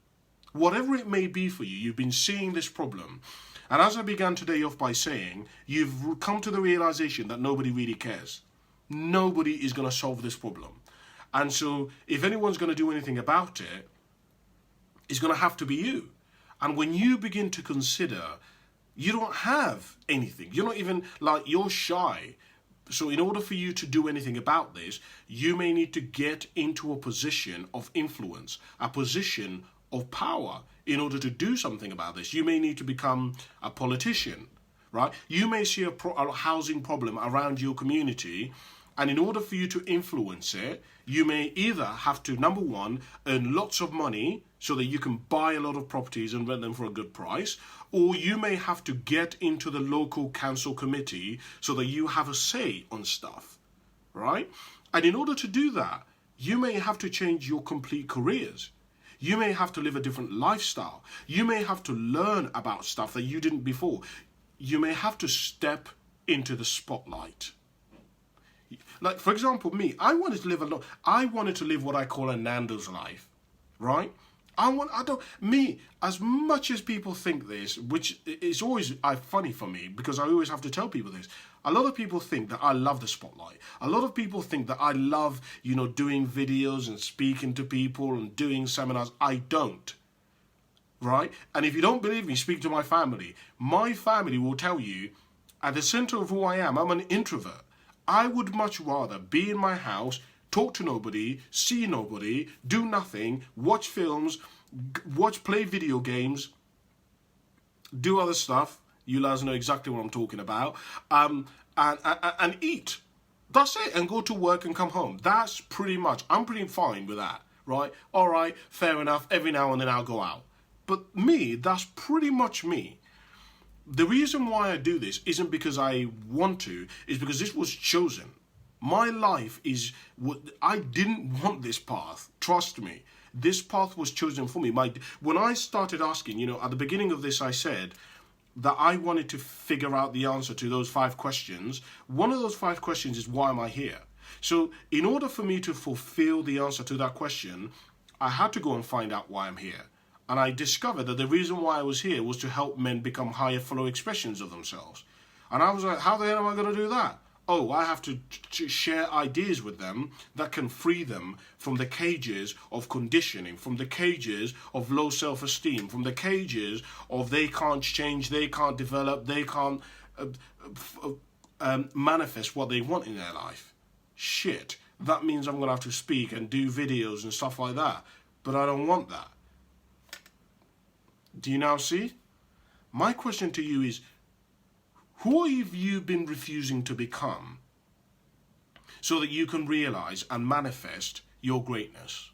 whatever it may be for you, you've been seeing this problem. And as I began today off by saying, you've come to the realization that nobody really cares. Nobody is going to solve this problem. And so if anyone's going to do anything about it, it's going to have to be you. And when you begin to consider, you don't have anything. You're not even, you're shy. So in order for you to do anything about this, you may need to get into a position of influence, a position of power in order to do something about this. You may need to become a politician, right? You may see a housing problem around your community, and in order for you to influence it, you may either have to, number one, earn lots of money so that you can buy a lot of properties and rent them for a good price, or you may have to get into the local council committee so that you have a say on stuff, right? And in order to do that, you may have to change your complete careers. You may have to live a different lifestyle. You may have to learn about stuff that you didn't before. You may have to step into the spotlight. Like, for example, me, I wanted to live what I call a Nando's life, right? As much as people think this, which is always funny for me because I always have to tell people this. A lot of people think that I love the spotlight. A lot of people think that I love, doing videos and speaking to people and doing seminars. I don't, right? And if you don't believe me, speak to my family. My family will tell you, at the center of who I am, I'm an introvert. I would much rather be in my house, talk to nobody, see nobody, do nothing, watch films, play video games, do other stuff. You lads know exactly what I'm talking about. And eat. That's it. And go to work and come home. That's pretty much, I'm pretty fine with that, right? All right, fair enough. Every now and then I'll go out. But me, that's pretty much me. The reason why I do this isn't because I want to, is because this was chosen. My life is what I didn't want this path. Trust me. This path was chosen for me. When I started asking, at the beginning of this, I said that I wanted to figure out the answer to those 5 questions. One of those 5 questions is, why am I here? So in order for me to fulfill the answer to that question, I had to go and find out why I'm here. And I discovered that the reason why I was here was to help men become higher flow expressions of themselves. And I was like, how the hell am I going to do that? Oh, I have to share ideas with them that can free them from the cages of conditioning, from the cages of low self-esteem, from the cages of they can't change, they can't develop, they can't manifest what they want in their life. Shit, that means I'm going to have to speak and do videos and stuff like that. But I don't want that. Do you now see? My question to you is, who have you been refusing to become so that you can realize and manifest your greatness?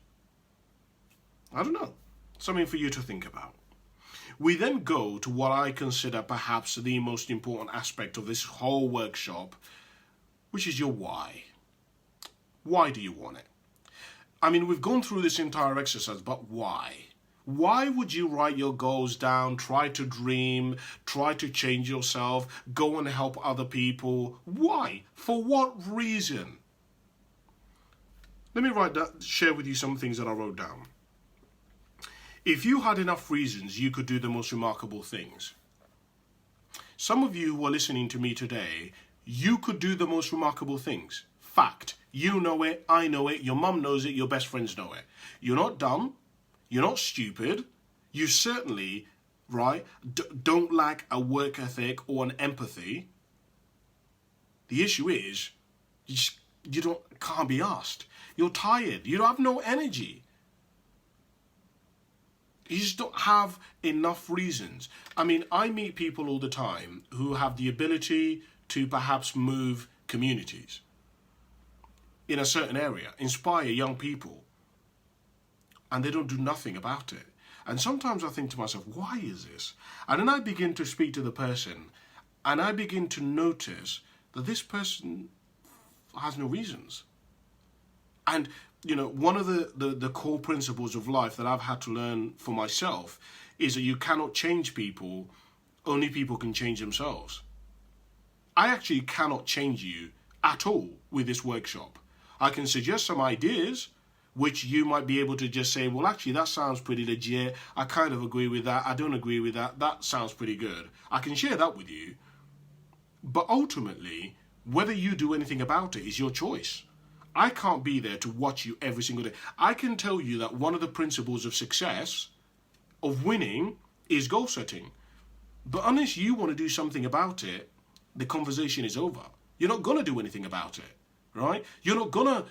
I don't know. Something for you to think about. We then go to what I consider perhaps the most important aspect of this whole workshop, which is your why. Why do you want it? I mean, we've gone through this entire exercise, but why? Why would you write your goals down, try to dream, try to change yourself, go and help other people? Why? For what reason? Let me share with you some things that I wrote down. If you had enough reasons, you could do the most remarkable things. Some of you who are listening to me today, you could do the most remarkable things. Fact. You know it, I know it, your mum knows it, your best friends know it. You're not dumb. You're not stupid. You certainly, don't lack a work ethic or an empathy. The issue is, you can't be asked. You're tired. You have no energy. You just don't have enough reasons. I mean, I meet people all the time who have the ability to perhaps move communities in a certain area, inspire young people, and they don't do nothing about it. And sometimes I think to myself, why is this? And then I begin to speak to the person, and I begin to notice that this person has no reasons. And, one of the core principles of life that I've had to learn for myself is that you cannot change people, only people can change themselves. I actually cannot change you at all with this workshop. I can suggest some ideas, which you might be able to just say, well, actually, that sounds pretty legit. I kind of agree with that. I don't agree with that. That sounds pretty good. I can share that with you. But ultimately, whether you do anything about it is your choice. I can't be there to watch you every single day. I can tell you that one of the principles of success, of winning, is goal setting. But unless you want to do something about it, the conversation is over. You're not going to do anything about it. Right? You're not gonna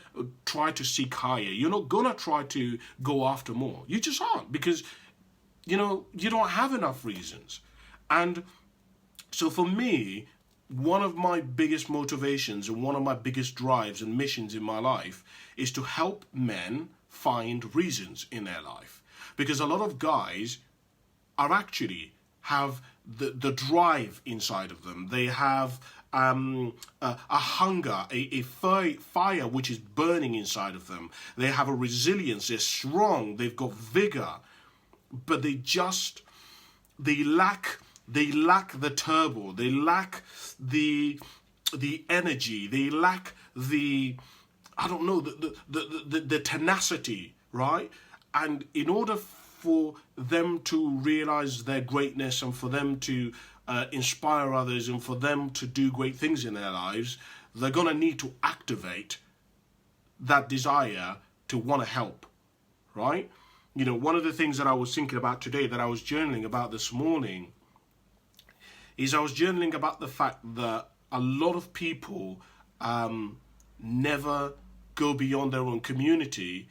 try to seek higher. You're not gonna try to go after more. You just aren't, because you don't have enough reasons. And so for me, one of my biggest motivations and one of my biggest drives and missions in my life is to help men find reasons in their life. Because a lot of guys are actually have the drive inside of them. They have a hunger, a fire which is burning inside of them. They have a resilience. They're strong. They've got vigor, but they lack the turbo. They lack the energy. They lack the tenacity, right? And in order for them to realize their greatness and for them to inspire others and for them to do great things in their lives, they're going to need to activate that desire to want to help, right? One of the things that I was thinking about today, that I was journaling about this morning, is I was journaling about the fact that a lot of people never go beyond their own community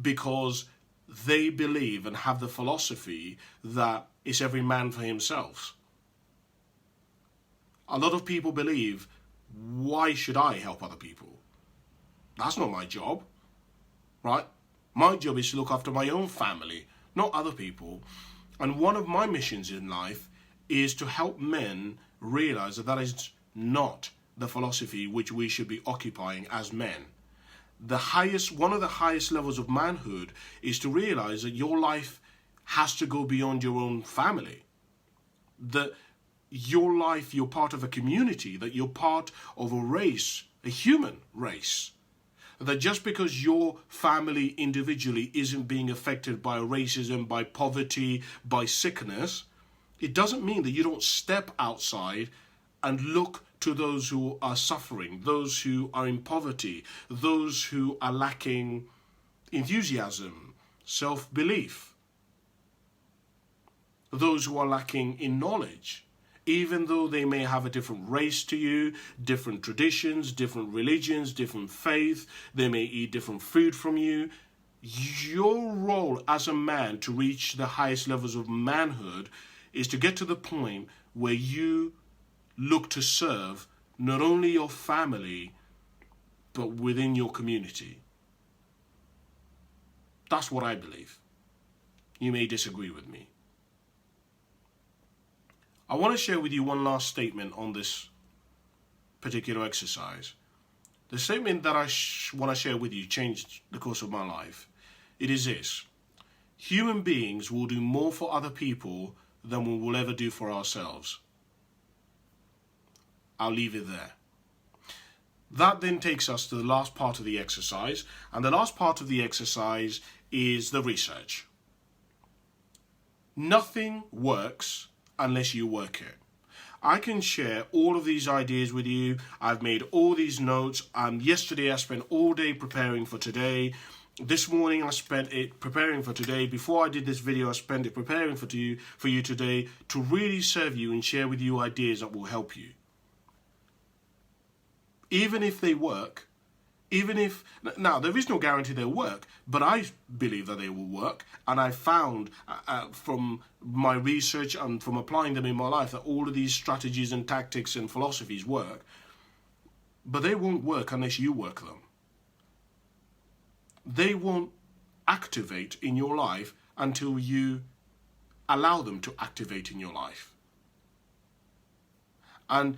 because they believe and have the philosophy that it's every man for himself. A lot of people believe, why should I help other people? That's not my job, right? My job is to look after my own family, not other people. And one of my missions in life is to help men realize that that is not the philosophy which we should be occupying as men. One of the highest levels of manhood is to realize that your life has to go beyond your own family. That your life, you're part of a community, that you're part of a race, a human race. That just because your family individually isn't being affected by racism, by poverty, by sickness, it doesn't mean that you don't step outside and look to those who are suffering, those who are in poverty, those who are lacking enthusiasm, self-belief, those who are lacking in knowledge. Even though they may have a different race to you, different traditions, different religions, different faith, they may eat different food from you, your role as a man to reach the highest levels of manhood is to get to the point where you look to serve not only your family, but within your community. That's what I believe. You may disagree with me. I want to share with you one last statement on this particular exercise. The statement that I want to share with you changed the course of my life. It is this: human beings will do more for other people than we will ever do for ourselves. I'll leave it there. That then takes us to the last part of the exercise, and the last part of the exercise is the research. Nothing works unless you work it. I can share all of these ideas with you. I've made all these notes. Yesterday I spent all day preparing for today. This morning I spent it preparing for today. Before I did this video, I spent it preparing for you today to really serve you and share with you ideas that will help you. Even if they work, now there is no guarantee they'll work, but I believe that they will work, and I found from my research and from applying them in my life that all of these strategies and tactics and philosophies work, but they won't work unless you work them. They won't activate in your life until you allow them to activate in your life. And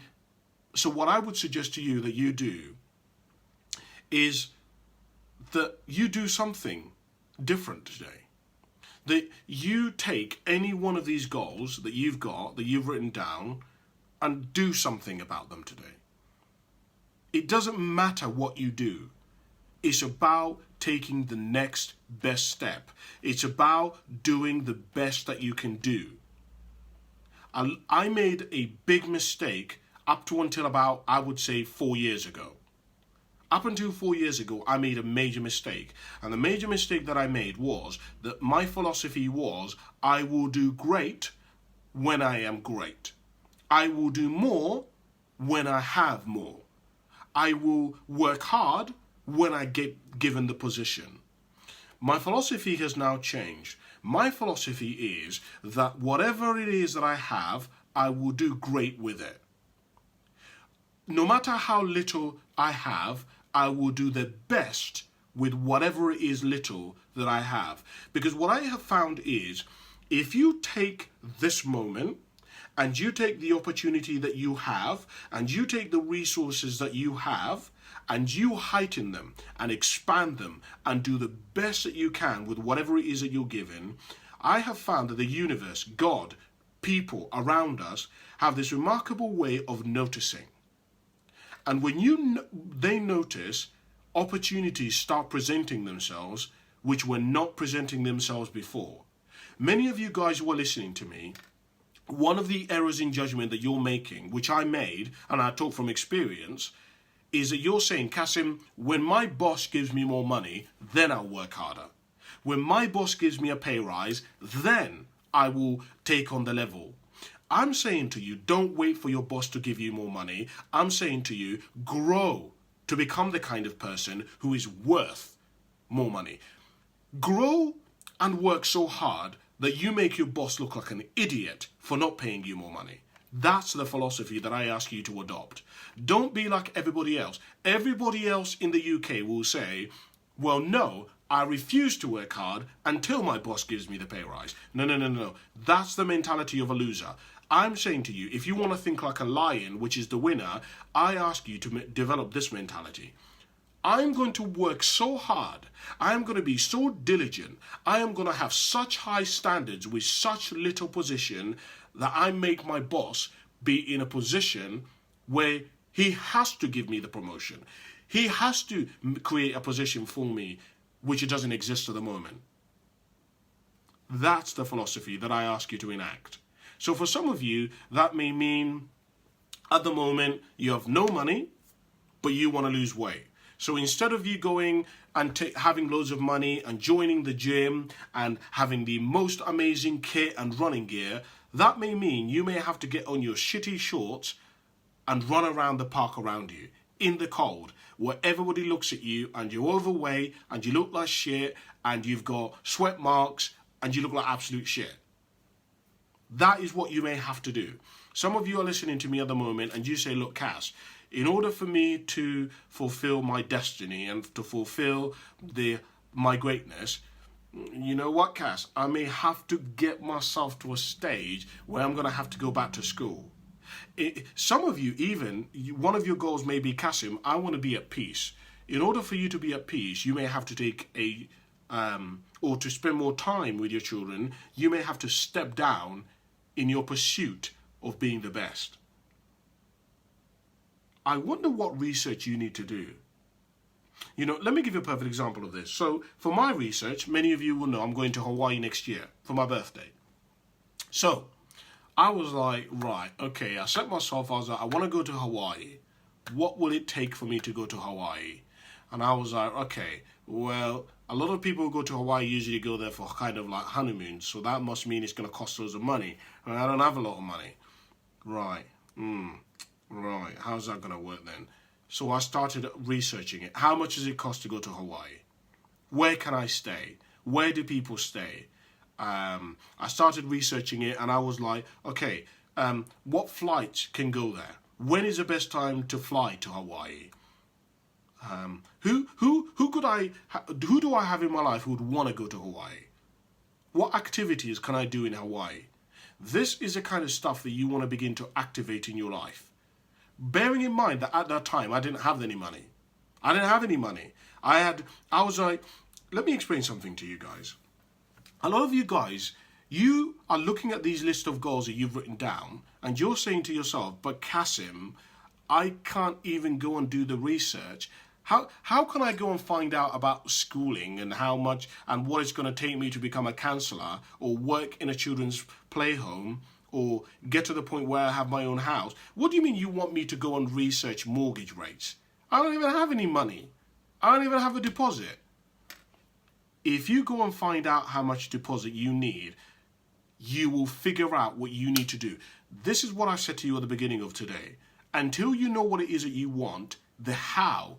so what I would suggest to you that you do is that you do something different today. That you take any one of these goals that you've got, that you've written down, and do something about them today. It doesn't matter what you do. It's about taking the next best step. It's about doing the best that you can do. I made a big mistake up to until about, I would say, 4 years ago. Up until 4 years ago, I made a major mistake. And the major mistake that I made was that my philosophy was, I will do great when I am great. I will do more when I have more. I will work hard when I get given the position. My philosophy has now changed. My philosophy is that whatever it is that I have, I will do great with it. No matter how little I have, I will do the best with whatever it is little that I have. Because what I have found is, if you take this moment and you take the opportunity that you have and you take the resources that you have and you heighten them and expand them and do the best that you can with whatever it is that you're given, I have found that the universe, God, people around us have this remarkable way of noticing. And when they notice, opportunities start presenting themselves which were not presenting themselves before. Many of you guys who are listening to me, one of the errors in judgment that you're making, which I made, and I talk from experience, is that you're saying, Cassim, when my boss gives me more money, then I'll work harder. When my boss gives me a pay rise, then I will take on the level. I'm saying to you, don't wait for your boss to give you more money. I'm saying to you, grow to become the kind of person who is worth more money. Grow and work so hard that you make your boss look like an idiot for not paying you more money. That's the philosophy that I ask you to adopt. Don't be like everybody else. Everybody else in the UK will say, well, no, I refuse to work hard until my boss gives me the pay rise. No. That's the mentality of a loser. I'm saying to you, if you want to think like a lion, which is the winner, I ask you to develop this mentality. I'm going to work so hard. I am going to be so diligent. I am going to have such high standards with such little position that I make my boss be in a position where he has to give me the promotion. He has to create a position for me which it doesn't exist at the moment. That's the philosophy that I ask you to enact. So for some of you, that may mean at the moment you have no money, but you want to lose weight. So instead of you going and having loads of money and joining the gym and having the most amazing kit and running gear, that may mean you may have to get on your shitty shorts and run around the park around you in the cold, where everybody looks at you and you're overweight and you look like shit and you've got sweat marks and you look like absolute shit. That is what you may have to do. Some of you are listening to me at the moment and you say, look, Cass, in order for me to fulfill my destiny and to fulfill my greatness, you know what, Cass? I may have to get myself to a stage where I'm going to have to go back to school. Some of you even, one of your goals may be, Cassim, I want to be at peace. In order for you to be at peace, you may have to take or to spend more time with your children, you may have to step down in your pursuit of being the best. I wonder what research you need to do. You know, let me give you a perfect example of this. So for my research, many of you will know I'm going to Hawaii next year for my birthday. So I was like, right, okay, I set myself, I was like, I want to go to Hawaii. What will it take for me to go to Hawaii? And I was like, okay, well, a lot of people who go to Hawaii usually go there for kind of like honeymoons. So that must mean it's going to cost loads of money. And I don't have a lot of money. Right. Right. How's that going to work then? So I started researching it. How much does it cost to go to Hawaii? Where can I stay? Where do people stay? I started researching it and I was like, okay, what flights can go there? When is the best time to fly to Hawaii? Who do I have in my life who would want to go to Hawaii? What activities can I do in Hawaii? This is the kind of stuff that you want to begin to activate in your life. Bearing in mind that at that time, I didn't have any money. I was like, let me explain something to you guys. A lot of you guys, you are looking at these list of goals that you've written down and you're saying to yourself, but Cassim, I can't even go and do the research. How can I go and find out about schooling and how much and what it's going to take me to become a counsellor or work in a children's playhome or get to the point where I have my own house? What do you mean you want me to go and research mortgage rates? I don't even have any money. I don't even have a deposit. If you go and find out how much deposit you need, you will figure out what you need to do. This is what I said to you at the beginning of today. Until you know what it is that you want, the how,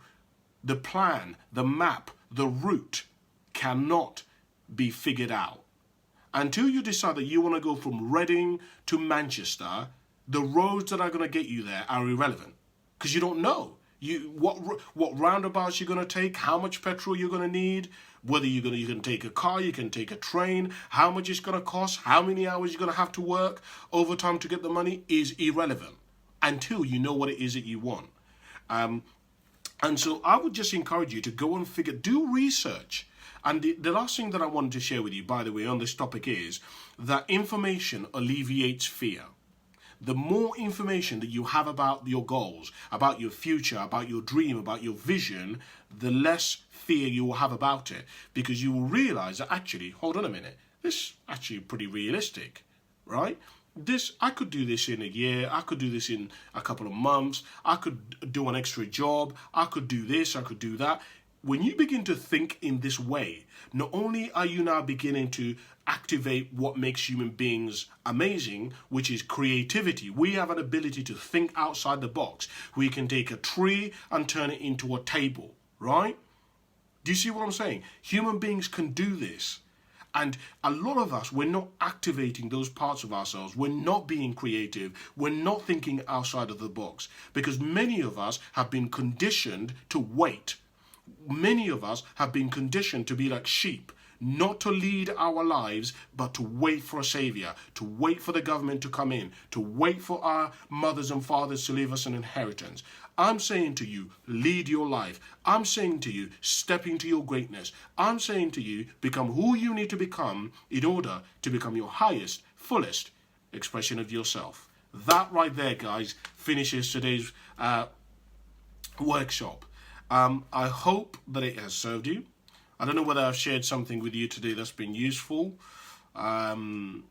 the plan, the map, the route cannot be figured out. Until you decide that you want to go from Reading to Manchester, the roads that are going to get you there are irrelevant because you don't know what roundabouts you're going to take, how much petrol you're going to need, whether you can take a car, you can take a train, how much it's going to cost, how many hours you're going to have to work overtime to get the money is irrelevant until you know what it is that you want. And so I would just encourage you to go and do research. And the last thing that I wanted to share with you, by the way, on this topic is that information alleviates fear. The more information that you have about your goals, about your future, about your dream, about your vision, the less fear you will have about it. Because you will realize that actually, hold on a minute, this is actually pretty realistic, right? I could do this in a year, I could do this in a couple of months, I could do an extra job, I could do this, I could do that. when you begin to think in this way, not only are you now beginning to activate what makes human beings amazing, which is creativity. We have an ability to think outside the box. We can take a tree and turn it into a table, right? Do you see what I'm saying? Human beings can do this. And a lot of us, we're not activating those parts of ourselves. We're not being creative. We're not thinking outside of the box. Because many of us have been conditioned to wait. Many of us have been conditioned to be like sheep, not to lead our lives, but to wait for a savior, to wait for the government to come in, to wait for our mothers and fathers to leave us an inheritance. I'm saying to you, lead your life. I'm saying to you, step into your greatness. I'm saying to you, become who you need to become in order to become your highest, fullest expression of yourself. That right there, guys, finishes today's workshop. I hope that it has served you. I don't know whether I've shared something with you today that's been useful. Comment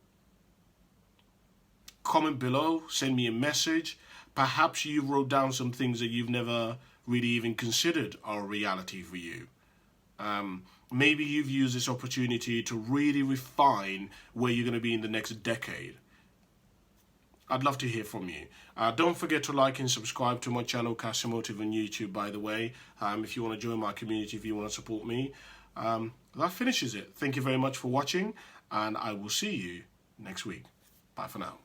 below, send me a message. Perhaps you wrote down some things that you've never really even considered are a reality for you. Maybe you've used this opportunity to really refine where you're going to be in the next decade. I'd love to hear from you. Don't forget to like and subscribe to my channel, Cassimotive, on YouTube, by the way, if you want to join my community, if you want to support me. That finishes it. Thank you very much for watching, and I will see you next week. Bye for now.